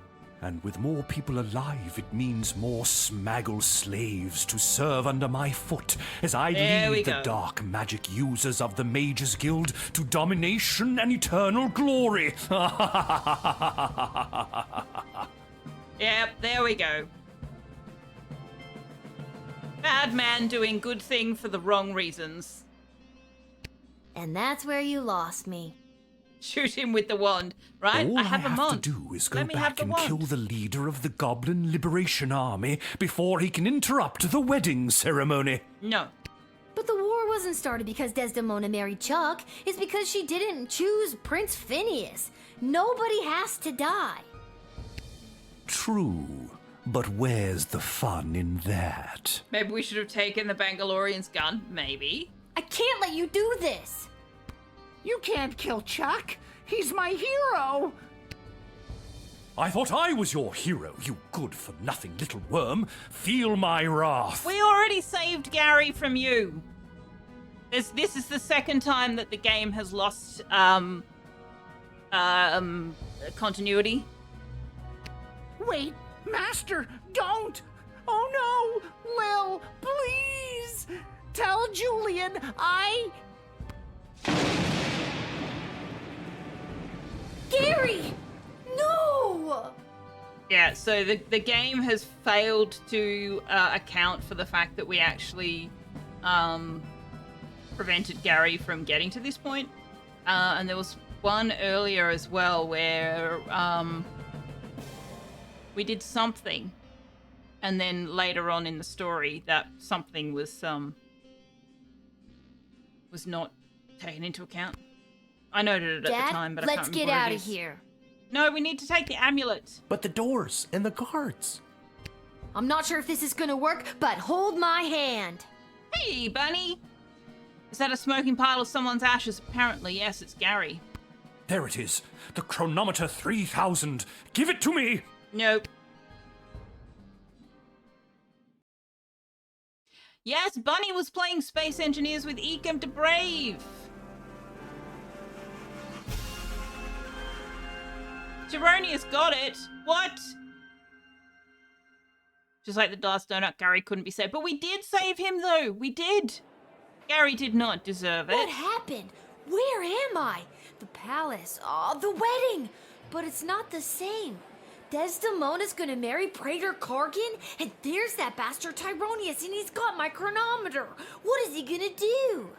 And with more people alive, it means more smaggle slaves to serve under my foot as I lead the dark magic users of the Mages Guild to domination and eternal glory. Yep, there we go. Bad man doing good thing for the wrong reasons. And that's where you lost me. Shoot him with the wand, right? All I have a to wand. do is go Let me have back the and wand. kill the leader of the Goblin Liberation Army before he can interrupt the wedding ceremony. No. But the war wasn't started because Desdemona married Chuck. It's because she didn't choose Prince Phineas. Nobody has to die. True, but where's the fun in that? Maybe we should have taken the Bangalorian's gun. Maybe. I can't let you do this. You can't kill Chuck. He's my hero. I thought I was your hero, you good-for-nothing little worm. Feel my wrath. We already saved Gary from you. This is the second time that the game has lost continuity. Wait, Master, don't! Oh no! Lil, please! Tell Julian Gary! No! Yeah, so the game has failed to account for the fact that we actually prevented Gary from getting to this point. And there was one earlier as well where we did something, and then later on in the story that something was not taken into account. I noted it at the time, but I can't remember let's get what out it of is. here. No, we need to take the amulet. But the doors and the guards. I'm not sure if this is gonna work, but hold my hand. Hey, Bunny! Is that a smoking pile of someone's ashes? Apparently, yes, it's Gary. There it is. The chronometer 3000. Give it to me! Nope. Yes, Bunny was playing Space Engineers with Ecom to Brave. Tironius got it. What? Just like the last donut, Gary couldn't be saved. But we did save him, though. We did. Gary did not deserve it. What happened? Where am I? The palace. Oh, the wedding. But it's not the same. Desdemona's gonna marry Praetor Kargan, and there's that bastard Tironius, and he's got my chronometer. What is he gonna do?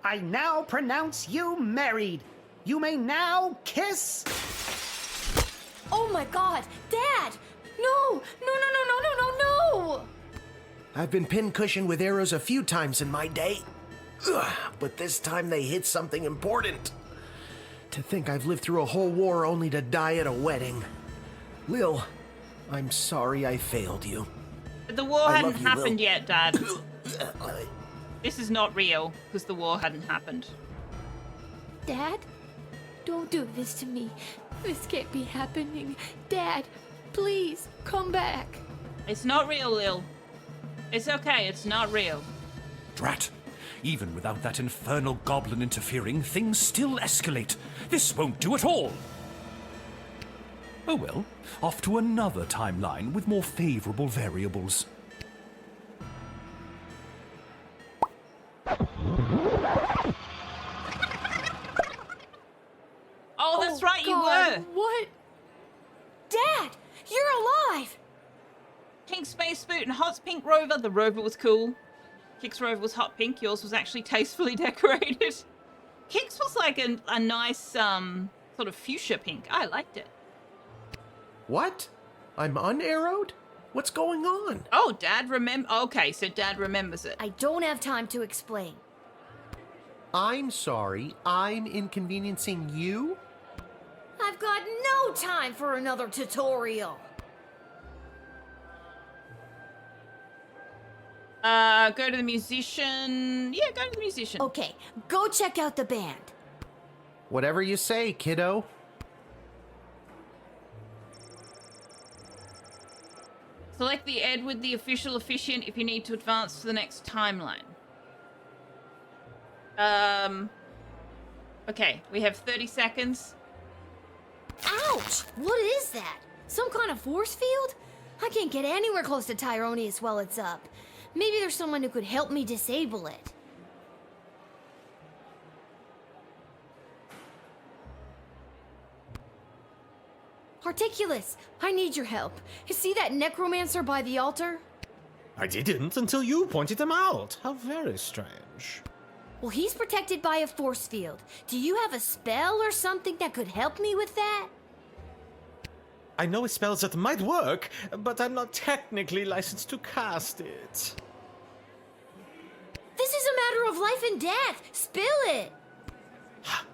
I now pronounce you married. You may now kiss. Oh my god, Dad! No! No, no, no, no, no, no, no! I've been pincushioned with arrows a few times in my day. Ugh, but this time they hit something important. To think I've lived through a whole war only to die at a wedding. Lil, I'm sorry I failed you. But the war I hadn't love you, happened Lil. yet, Dad. This is not real, because the war hadn't happened. Dad? Don't do this to me. This can't be happening. Dad, please, come back. It's not real, Lil. It's okay, it's not real. Drat. Even without that infernal goblin interfering, things still escalate. This won't do at all. Oh well, off to another timeline with more favorable variables. Oh, that's right, God, you were. What? Dad, you're alive! Pink Space Boot and Hot's Pink Rover. The Rover was cool. Kick's Rover was hot pink. Yours was actually tastefully decorated. Kick's was like a nice, sort of fuchsia pink. I liked it. What? I'm unarrowed? What's going on? Oh, Dad Okay, so Dad remembers it. I don't have time to explain. I'm sorry, I'm inconveniencing you? I've got no time for another tutorial. Go to the musician. Yeah, go to the musician. Okay, go check out the band. Whatever you say, kiddo. Select the Ed with the official officiant if you need to advance to the next timeline. Okay, we have 30 seconds. Ouch! What is that? Some kind of force field? I can't get anywhere close to Tironius while it's up. Maybe there's someone who could help me disable it. Articulus, I need your help. You see that necromancer by the altar? I didn't until you pointed them out. How very strange. Well, he's protected by a force field. Do you have a spell or something that could help me with that? I know spells that might work, but I'm not technically licensed to cast it. This is a matter of life and death. Spill it.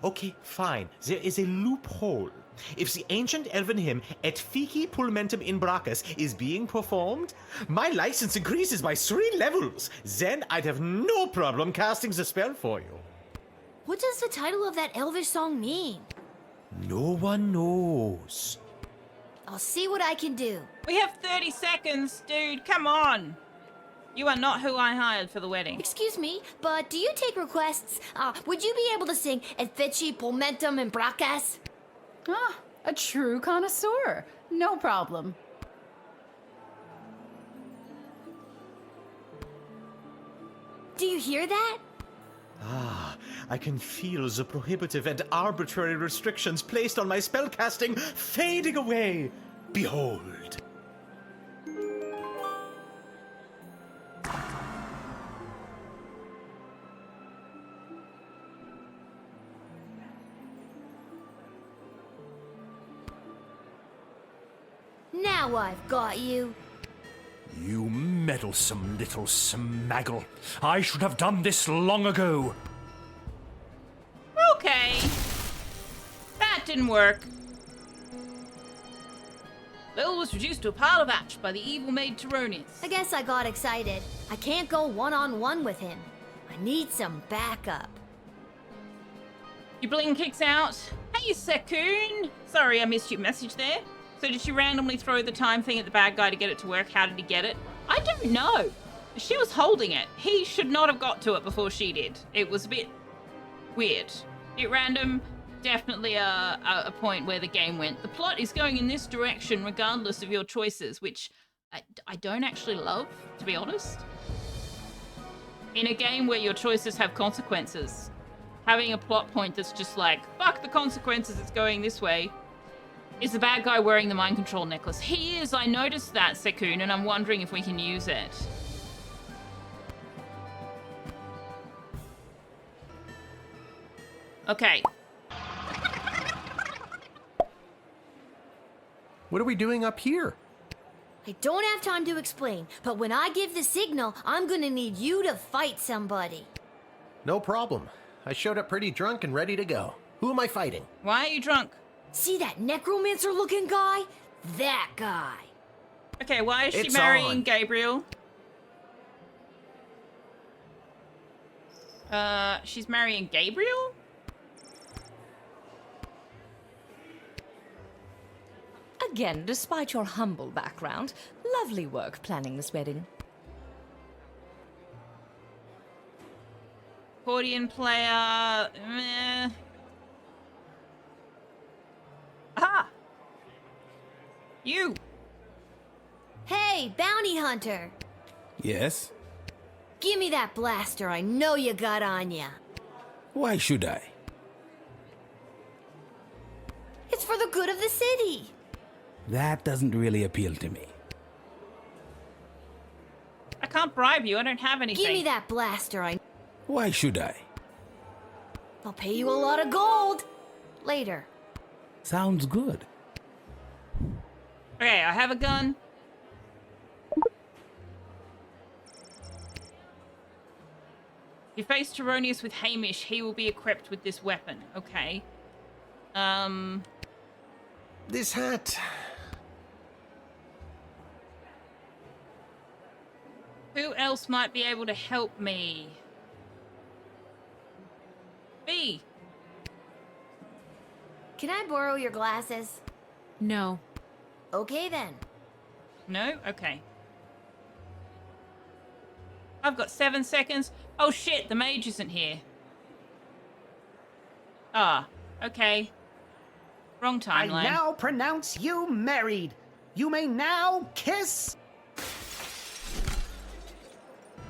Okay, fine. There is a loophole. If the ancient elven hymn Et Fici Pulmentum in Brachus is being performed, my license increases by 3 levels. Then I'd have no problem casting the spell for you. What does the title of that elvish song mean? No one knows. I'll see what I can do. We have 30 seconds, dude. Come on. You are not who I hired for the wedding. Excuse me, but do you take requests? Would you be able to sing Et feci pulmentum in bracas? Ah, a true connoisseur. No problem. Do you hear that? Ah, I can feel the prohibitive and arbitrary restrictions placed on my spellcasting fading away. Behold. Now I've got you. You meddlesome little smaggle. I should have done this long ago. Okay. That didn't work. Lil was reduced to a pile of ash by the evil maid Tyronius. I guess I got excited. I can't go one-on-one with him. I need some backup. Your bling kicks out. Hey, Sekun! Sorry, I missed your message there. So did she randomly throw the time thing at the bad guy to get it to work? How did he get it? I don't know. She was holding it. He should not have got to it before she did. It was a bit weird. Bit random. Definitely a point where the game went. The plot is going in this direction regardless of your choices, which I don't actually love, to be honest. In a game where your choices have consequences, having a plot point that's just like, fuck the consequences, it's going this way. Is the bad guy wearing the mind control necklace? He is. I noticed that, Sekun, and I'm wondering if we can use it. Okay. What are we doing up here? I don't have time to explain, but when I give the signal, I'm gonna need you to fight somebody. No problem. I showed up pretty drunk and ready to go. Who am I fighting? Why are you drunk? See that necromancer-looking guy? That guy. Okay, why is she It's marrying on. Gabriel? She's marrying Gabriel? Again, despite your humble background, lovely work planning this wedding. Accordion player, meh. Aha! You! Hey, bounty hunter! Yes? Give me that blaster I know you got on ya. Why should I? It's for the good of the city. That doesn't really appeal to me. I can't bribe you, I don't have anything. Give me that blaster I... Why should I? I'll pay you a lot of gold. Later. Sounds good. Okay, I have a gun. You face Tyronius with Hamish, he will be equipped with this weapon. Okay. This hat. Who else might be able to help me? B. Can I borrow your glasses? No. Okay then. No? Okay. I've got 7 seconds. Oh shit, the mage isn't here. Ah, okay. Wrong timeline. I now pronounce you married. You may now kiss.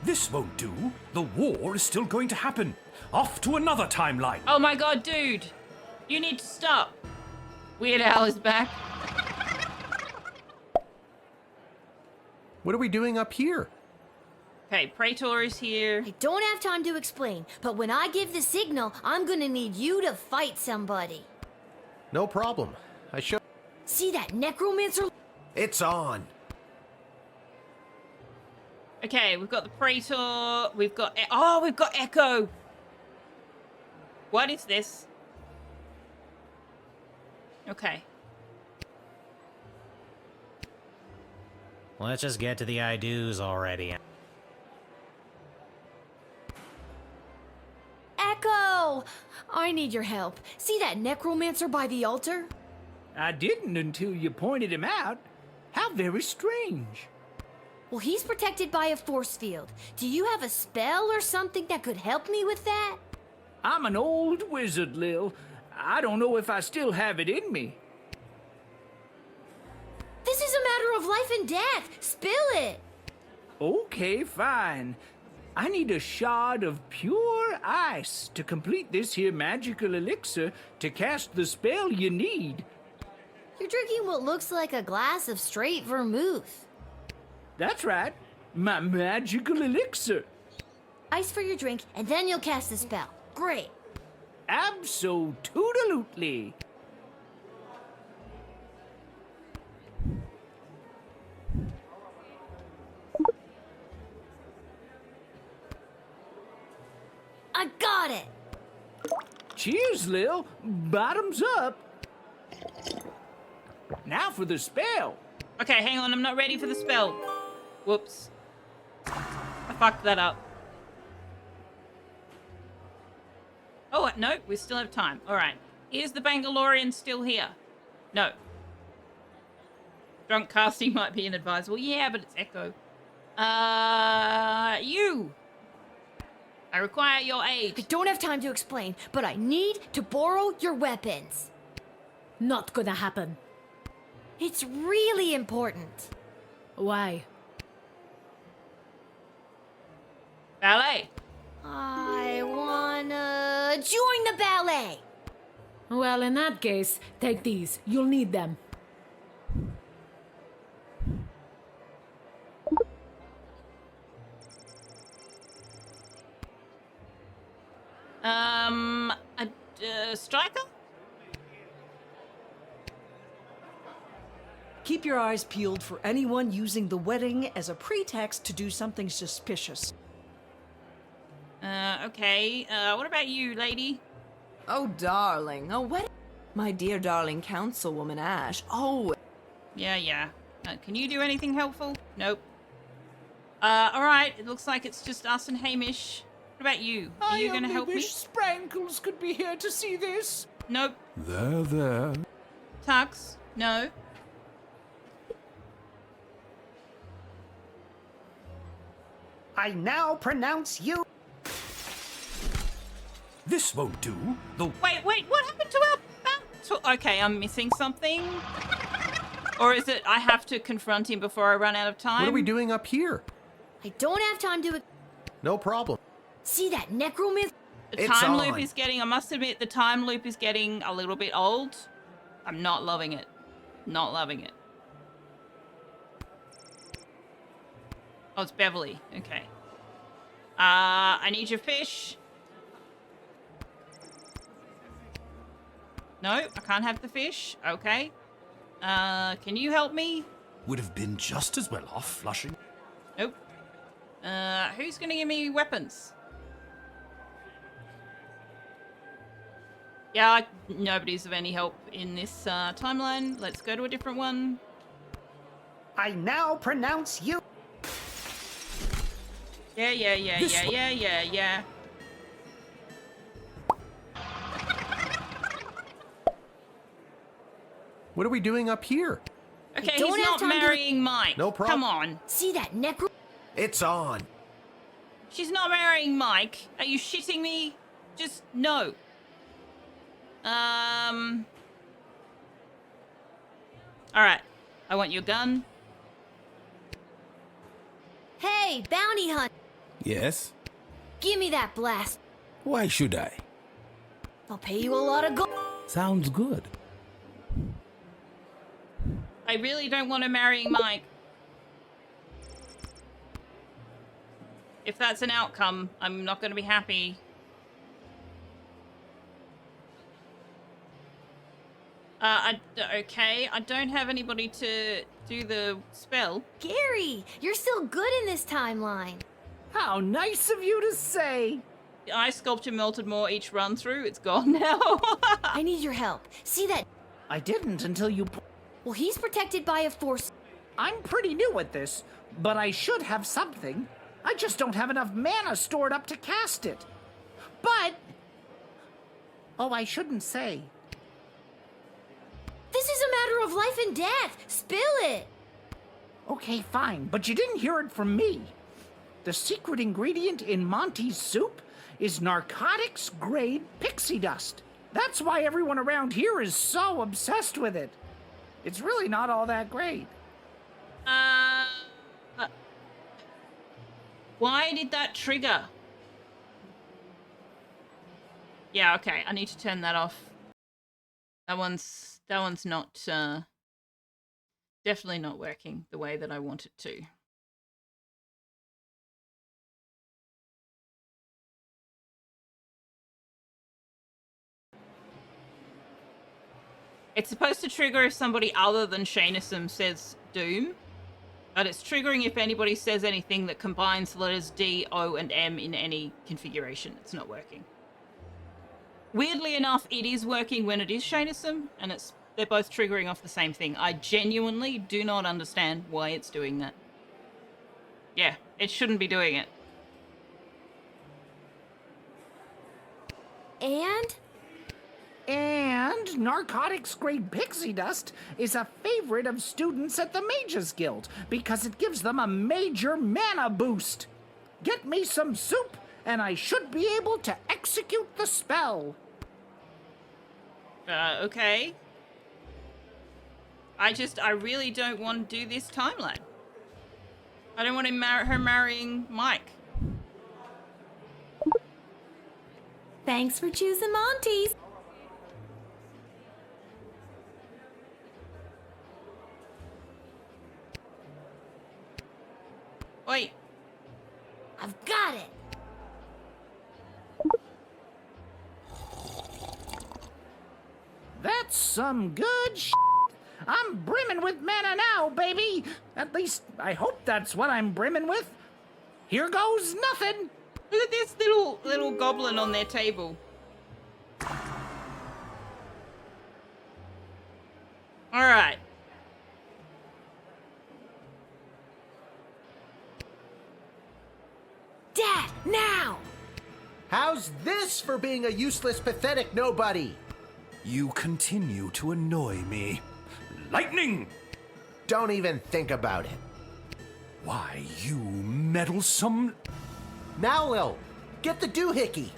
This won't do. The war is still going to happen. Off to another timeline. Oh my god, dude. You need to stop. Weird Al is back. What are we doing up here? Okay, Praetor is here. I don't have time to explain, but when I give the signal, I'm gonna need you to fight somebody. No problem. I show. See that necromancer? It's on. Okay, we've got the Praetor. We've got... we've got Echo. What is this? Okay. Let's just get to the I-do's already. Echo! I need your help. See that necromancer by the altar? I didn't until you pointed him out. How very strange. Well, he's protected by a force field. Do you have a spell or something that could help me with that? I'm an old wizard, Lil. I don't know if I still have it in me. This is a matter of life and death. Spill it. Okay, fine. I need a shard of pure ice to complete this here magical elixir to cast the spell you need. You're drinking what looks like a glass of straight vermouth. That's right. My magical elixir. Ice for your drink, and then you'll cast the spell. Great. Abso-toodalutely. I got it. Cheers, Lil. Bottoms up. Now for the spell. Okay, hang on. I'm not ready for the spell. Whoops. I fucked that up. Oh, no. We still have time. All right. Is the Bangalorean still here? No. Drunk casting might be inadvisable. Yeah, but it's Echo. You. I require your aid. I don't have time to explain, but I need to borrow your weapons. Not gonna happen. It's really important. Why? Ballet. I wanna join the ballet. Well, in that case, take these. You'll need them. A striker? Keep your eyes peeled for anyone using the wedding as a pretext to do something suspicious. Okay. What about you, lady? Oh, darling. Oh, what? My dear darling councilwoman Ash. Oh. Yeah. Can you do anything helpful? Nope. Alright. It looks like it's just us and Hamish. What about you? Are you gonna help me? I wish Sprankles could be here to see this. Nope. There. Tux? No. I now pronounce you. This won't do. Wait, what happened to our... Okay, I'm missing something. Or is it I have to confront him before I run out of time? What are we doing up here? I don't have time to... No problem. See that necromyth? The time loop is getting... I must admit, the time loop is getting a little bit old. I'm not loving it. Not loving it. Oh, it's Beverly. Okay. I need your fish. No, I can't have the fish. Okay. Can you help me? Would have been just as well off flushing. Nope. Who's gonna give me weapons? Yeah, nobody's of any help in this timeline. Let's go to a different one. I now pronounce you. Yeah. What are we doing up here? Okay, he's not marrying Mike. No problem. Come on. See that necro... It's on. She's not marrying Mike. Are you shitting me? Just no. Alright. I want your gun. Hey, bounty hunt. Yes? Give me that blast. Why should I? I'll pay you a lot of gold. Sounds good. I really don't want to marry Mike. If that's an outcome, I'm not going to be happy. Okay, I don't have anybody to do the spell. Gary, you're still good in this timeline. How nice of you to say. The ice sculpture melted more each run through. It's gone now. I need your help. See that? I didn't until you... Well, he's protected by a force. I'm pretty new at this, but I should have something. I just don't have enough mana stored up to cast it. But... Oh, I shouldn't say. This is a matter of life and death. Spill it. Okay, fine, but you didn't hear it from me. The secret ingredient in Monty's soup is narcotics-grade pixie dust. That's why everyone around here is so obsessed with it. It's really not all that great. Why did that trigger? Yeah, okay, I need to turn that off. That one's not, definitely not working the way that I want it to. It's supposed to trigger if somebody other than Shaynessum says Doom, but it's triggering if anybody says anything that combines the letters D, O, and M in any configuration. It's not working. Weirdly enough, it is working when it is Shaynessum, and they're both triggering off the same thing. I genuinely do not understand why it's doing that. Yeah, it shouldn't be doing it. And narcotics-grade pixie dust is a favorite of students at the Mages Guild because it gives them a major mana boost. Get me some soup, and I should be able to execute the spell. Okay. I really don't want to do this timeline. I don't want her marrying Mike. Thanks for choosing Monty's. Wait. I've got it. That's some good shit. I'm brimming with mana now, baby. At least, I hope that's what I'm brimming with. Here goes nothing. Look at this little goblin on their table. All right. Dad, now! How's this for being a useless, pathetic nobody? You continue to annoy me. Lightning! Don't even think about it. Why, you meddlesome... Now, Lil, get the doohickey.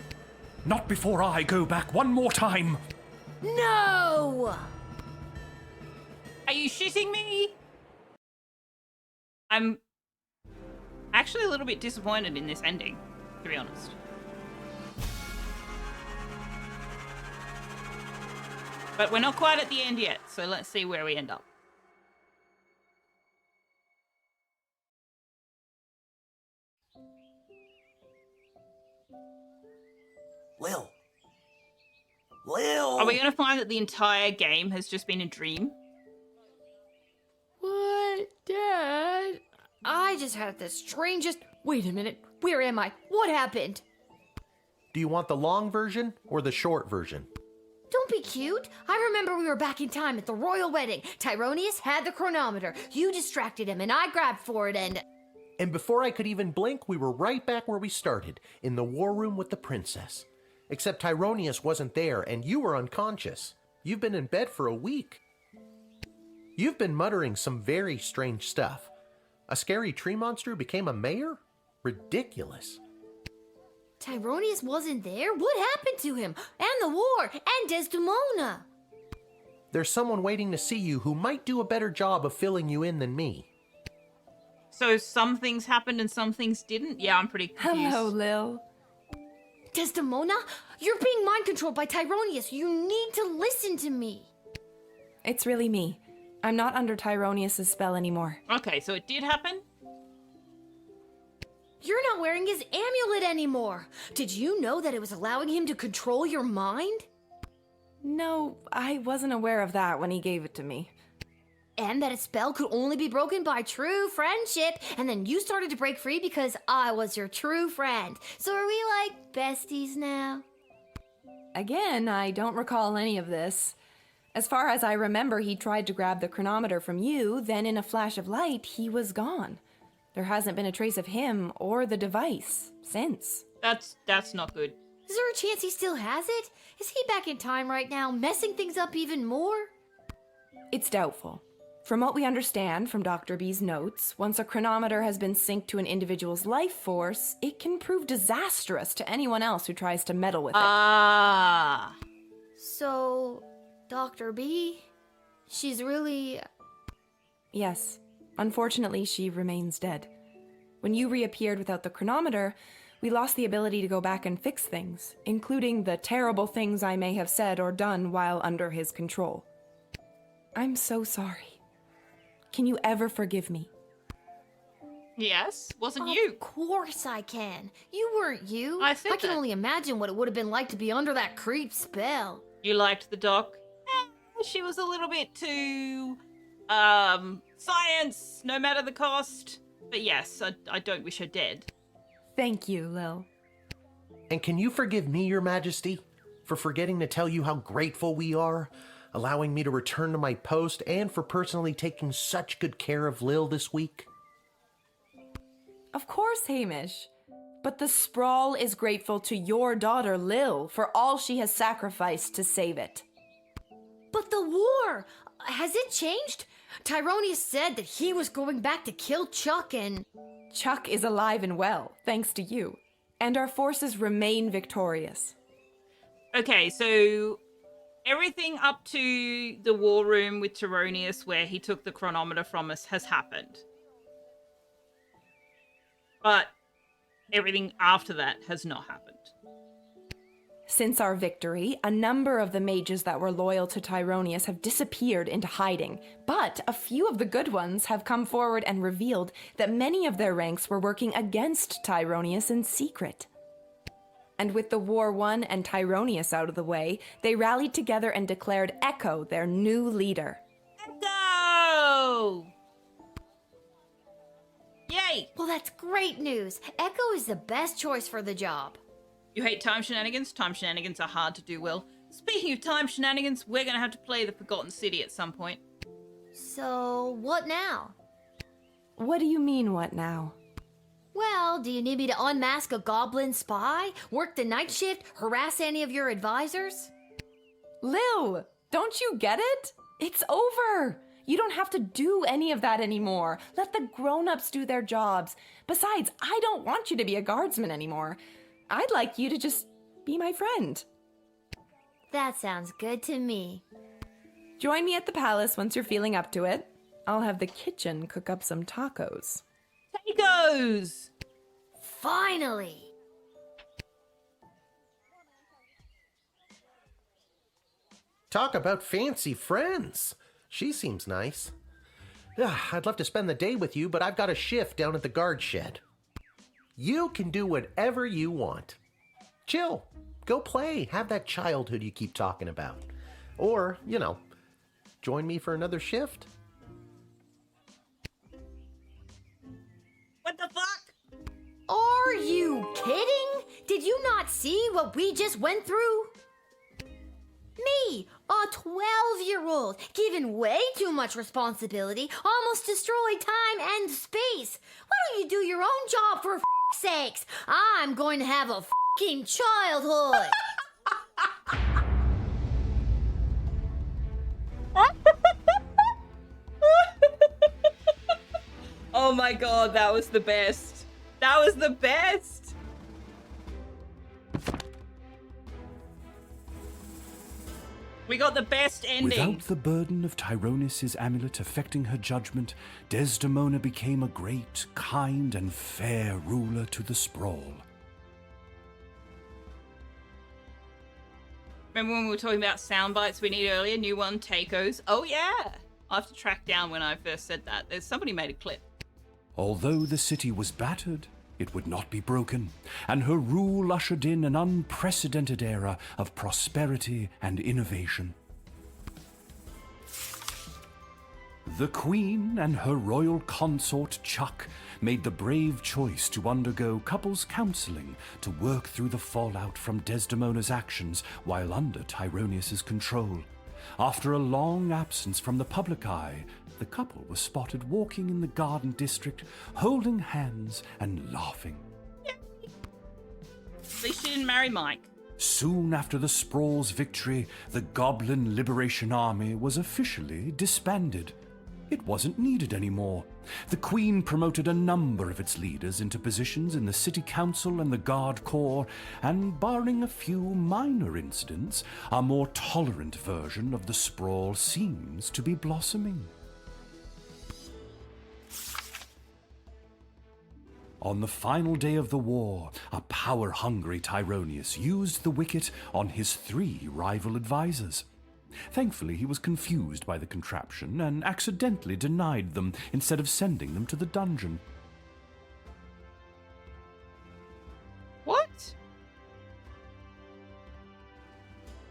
Not before I go back one more time. No! Are you shitting me? I'm actually a little bit disappointed in this ending, to be honest. But we're not quite at the end yet, so let's see where we end up. Lil. Are we going to find that the entire game has just been a dream? What, Dad? I just had the strangest... Wait a minute. Where am I? What happened? Do you want the long version or the short version? Don't be cute. I remember we were back in time at the royal wedding. Tyronius had the chronometer. You distracted him, and I grabbed for it, and... And before I could even blink, we were right back where we started, in the war room with the princess. Except Tyronius wasn't there, and you were unconscious. You've been in bed for a week. You've been muttering some very strange stuff. A scary tree monster who became a mayor? Ridiculous. Tyronius wasn't there? What happened to him? And the war? And Desdemona? There's someone waiting to see you who might do a better job of filling you in than me. So some things happened and some things didn't? Yeah, I'm pretty confused. Hello, Lil. Desdemona? You're being mind controlled by Tyronius. You need to listen to me. It's really me. I'm not under Tyronius' spell anymore. Okay, so it did happen? You're not wearing his amulet anymore. Did you know that it was allowing him to control your mind? No, I wasn't aware of that when he gave it to me. And that a spell could only be broken by true friendship, and then you started to break free because I was your true friend. So are we like besties now? Again, I don't recall any of this. As far as I remember, he tried to grab the chronometer from you, then in a flash of light, he was gone. There hasn't been a trace of him or the device since. That's not good. Is there a chance he still has it? Is he back in time right now, messing things up even more? It's doubtful. From what we understand from Dr. B's notes, once a chronometer has been synced to an individual's life force, it can prove disastrous to anyone else who tries to meddle with it. Ah. So, Dr. B, she's really... Yes. Unfortunately, she remains dead. When you reappeared without the chronometer, we lost the ability to go back and fix things, including the terrible things I may have said or done while under his control. I'm so sorry. Can you ever forgive me? Yes, wasn't you? Of course I can. You weren't you. I said I can that. only imagine what it would have been like to be under that creep spell. You liked the doc? She was a little bit too, science, no matter the cost. But yes, I don't wish her dead. Thank you, Lil. And can you forgive me, Your Majesty, for forgetting to tell you how grateful we are, allowing me to return to my post, and for personally taking such good care of Lil this week? Of course, Hamish. But the Sprawl is grateful to your daughter, Lil, for all she has sacrificed to save it. But the war, has it changed? Tyronius said that he was going back to kill Chuck and... Chuck is alive and well, thanks to you. And our forces remain victorious. Okay, so everything up to the war room with Tyronius where he took the chronometer from us has happened. But everything after that has not happened. Since our victory, a number of the mages that were loyal to Tyronius have disappeared into hiding, but a few of the good ones have come forward and revealed that many of their ranks were working against Tyronius in secret. And with the war won and Tyronius out of the way, they rallied together and declared Echo their new leader. Echo! Yay! Well, that's great news. Echo is the best choice for the job. You hate time shenanigans? Time shenanigans are hard to do well. Speaking of time shenanigans, we're gonna have to play the Forgotten City at some point. So, what now? What do you mean, what now? Well, do you need me to unmask a goblin spy? Work the night shift? Harass any of your advisors? Lil, don't you get it? It's over. You don't have to do any of that anymore. Let the grown-ups do their jobs. Besides, I don't want you to be a guardsman anymore. I'd like you to just be my friend. That sounds good to me. Join me at the palace once you're feeling up to it. I'll have the kitchen cook up some tacos. Tacos! Finally! Talk about fancy friends. She seems nice. I'd love to spend the day with you, but I've got a shift down at the guard shed. You can do whatever you want. Chill. Go play. Have that childhood you keep talking about. Or, join me for another shift. What the fuck? Are you kidding? Did you not see what we just went through? Me, a 12-year-old, given way too much responsibility, almost destroyed time and space. Why don't you do your own job for f***'s sakes? I'm going to have a f***ing childhood. Oh my god, that was the best. That was the best. We got the best ending. Without the burden of Tyronius' amulet affecting her judgment, Desdemona became a great, kind, and fair ruler to the Sprawl. Remember when we were talking about sound bites we need earlier? New one, tacos. Oh yeah! I have to track down when I first said that. There's somebody made a clip. Although the city was battered, it would not be broken, and her rule ushered in an unprecedented era of prosperity and innovation. The Queen and her royal consort Chuck made the brave choice to undergo couples counseling to work through the fallout from Desdemona's actions while under Tyronius' control. After a long absence from the public eye, the couple was spotted walking in the garden district, holding hands and laughing. At least she didn't marry Mike. Soon after the Sprawl's victory, the Goblin Liberation Army was officially disbanded. It wasn't needed anymore. The Queen promoted a number of its leaders into positions in the City Council and the Guard Corps, and barring a few minor incidents, a more tolerant version of the Sprawl seems to be blossoming. On the final day of the war, a power-hungry Tyronius used the wicket on his 3 rival advisors. Thankfully, he was confused by the contraption and accidentally denied them instead of sending them to the dungeon. What?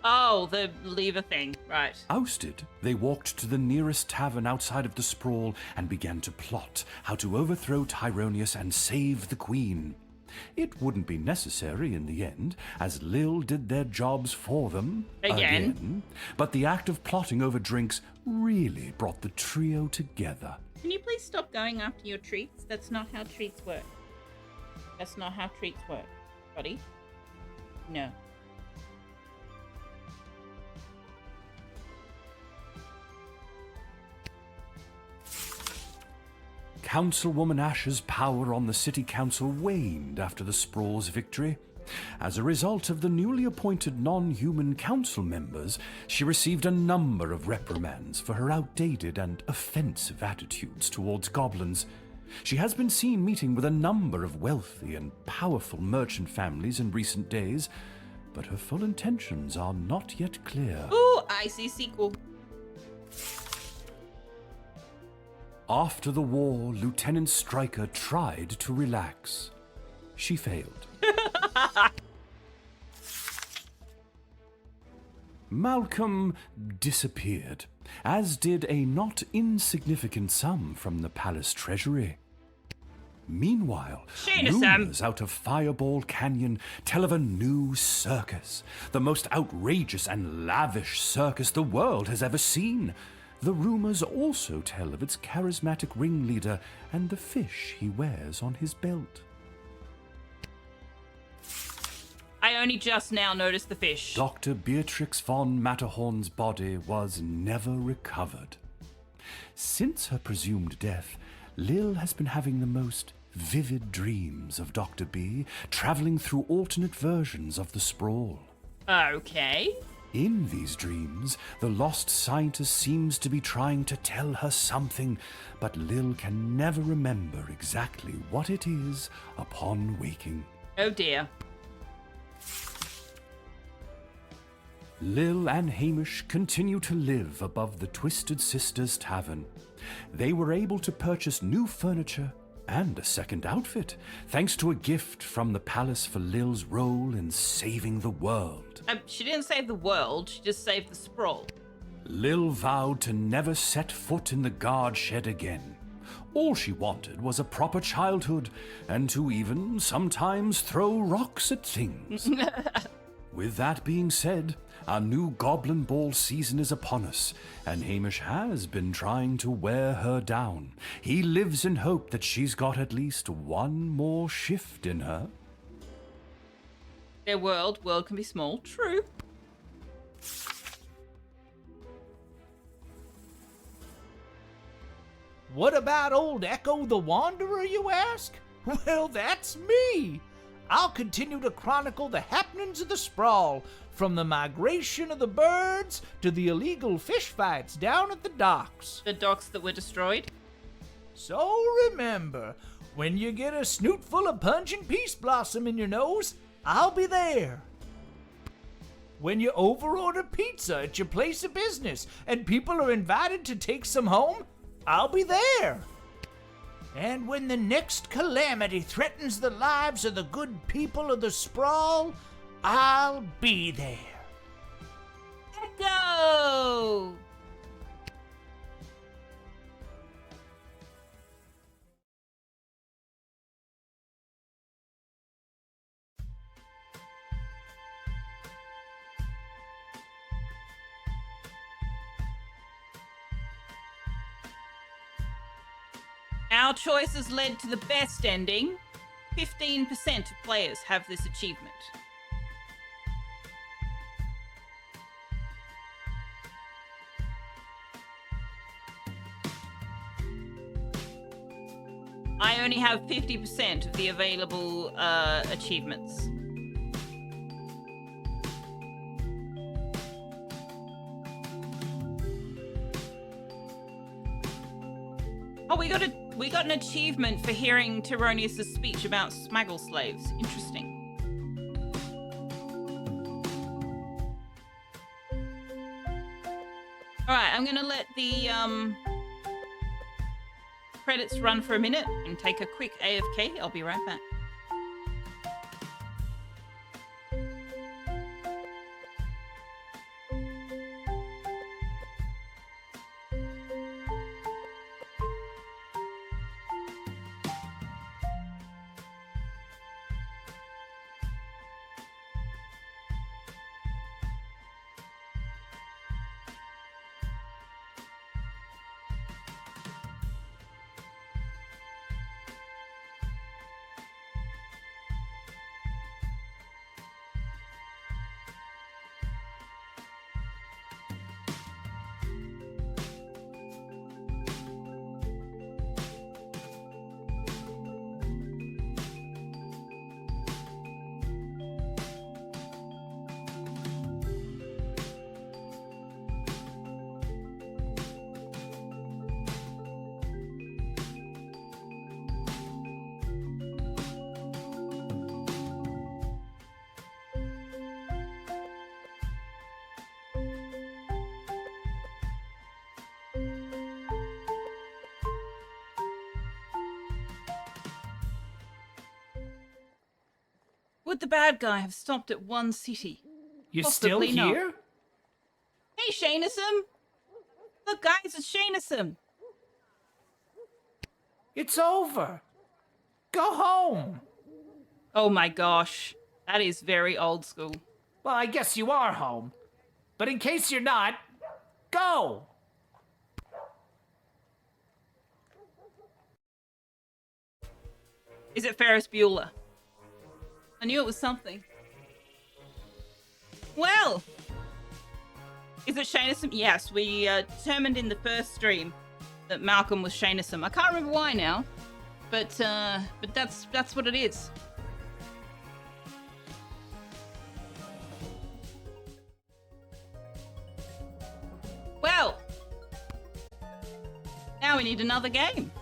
Oh, the lever thing, right. Ousted, they walked to the nearest tavern outside of the Sprawl and began to plot how to overthrow Tyronius and save the Queen. It wouldn't be necessary in the end, as Lil did their jobs for them again. But the act of plotting over drinks really brought the trio together. Can you please stop going after your treats? That's not how treats work. That's not how treats work, buddy. No. Councilwoman Ash's power on the City Council waned after the Sprawl's victory. As a result of the newly appointed non-human council members, she received a number of reprimands for her outdated and offensive attitudes towards goblins. She has been seen meeting with a number of wealthy and powerful merchant families in recent days, but her full intentions are not yet clear. Ooh, I see sequel. After the war, Lieutenant Stryker tried to relax. She failed. Malcolm disappeared, as did a not insignificant sum from the palace treasury. Meanwhile, rumors out of Fireball Canyon tell of a new circus, the most outrageous and lavish circus the world has ever seen. The rumors also tell of its charismatic ringleader and the fish he wears on his belt. I only just now noticed the fish. Dr. Beatrix von Matterhorn's body was never recovered. Since her presumed death, Lil has been having the most vivid dreams of Dr. B, traveling through alternate versions of the Sprawl. Okay. In these dreams, the lost scientist seems to be trying to tell her something, but Lil can never remember exactly what it is upon waking. Oh dear. Lil and Hamish continue to live above the Twisted Sisters Tavern. They were able to purchase new furniture and a second outfit, thanks to a gift from the palace for Lil's role in saving the world. She didn't save the world, she just saved the Sprawl. Lil vowed to never set foot in the guard shed again. All she wanted was a proper childhood, and to even sometimes throw rocks at things. With that being said, our new Goblin Ball season is upon us, and Hamish has been trying to wear her down. He lives in hope that she's got at least one more shift in her. Their world can be small, true. What about old Echo the Wanderer, you ask? Well, that's me! I'll continue to chronicle the happenings of the Sprawl, from the migration of the birds to the illegal fish fights down at the docks. The docks that were destroyed? So remember, when you get a snoot full of pungent peace blossom in your nose, I'll be there. When you overorder pizza at your place of business and people are invited to take some home, I'll be there. And when the next calamity threatens the lives of the good people of the Sprawl, I'll be there. Echo! Our choices led to the best ending. 15% of players have this achievement. only have 50% of the available achievements. Oh, we got an achievement for hearing Tyronius' speech about smaggle slaves. Interesting. All right, I'm gonna let the credits run for a minute and take a quick AFK. I'll be right back. Would the bad guy have stopped at one city? You're Possibly still here? not. Hey, Shanasum! Look, guys, it's Shanasum! It's over. Go home. Oh my gosh. That is very old school. Well, I guess you are home. But in case you're not, go! Is it Ferris Bueller? I knew it was something. Well! Is it Shanasum? Yes, we determined in the first stream that Malcolm was Shanasum. I can't remember why now, but that's what it is. Well, now we need another game.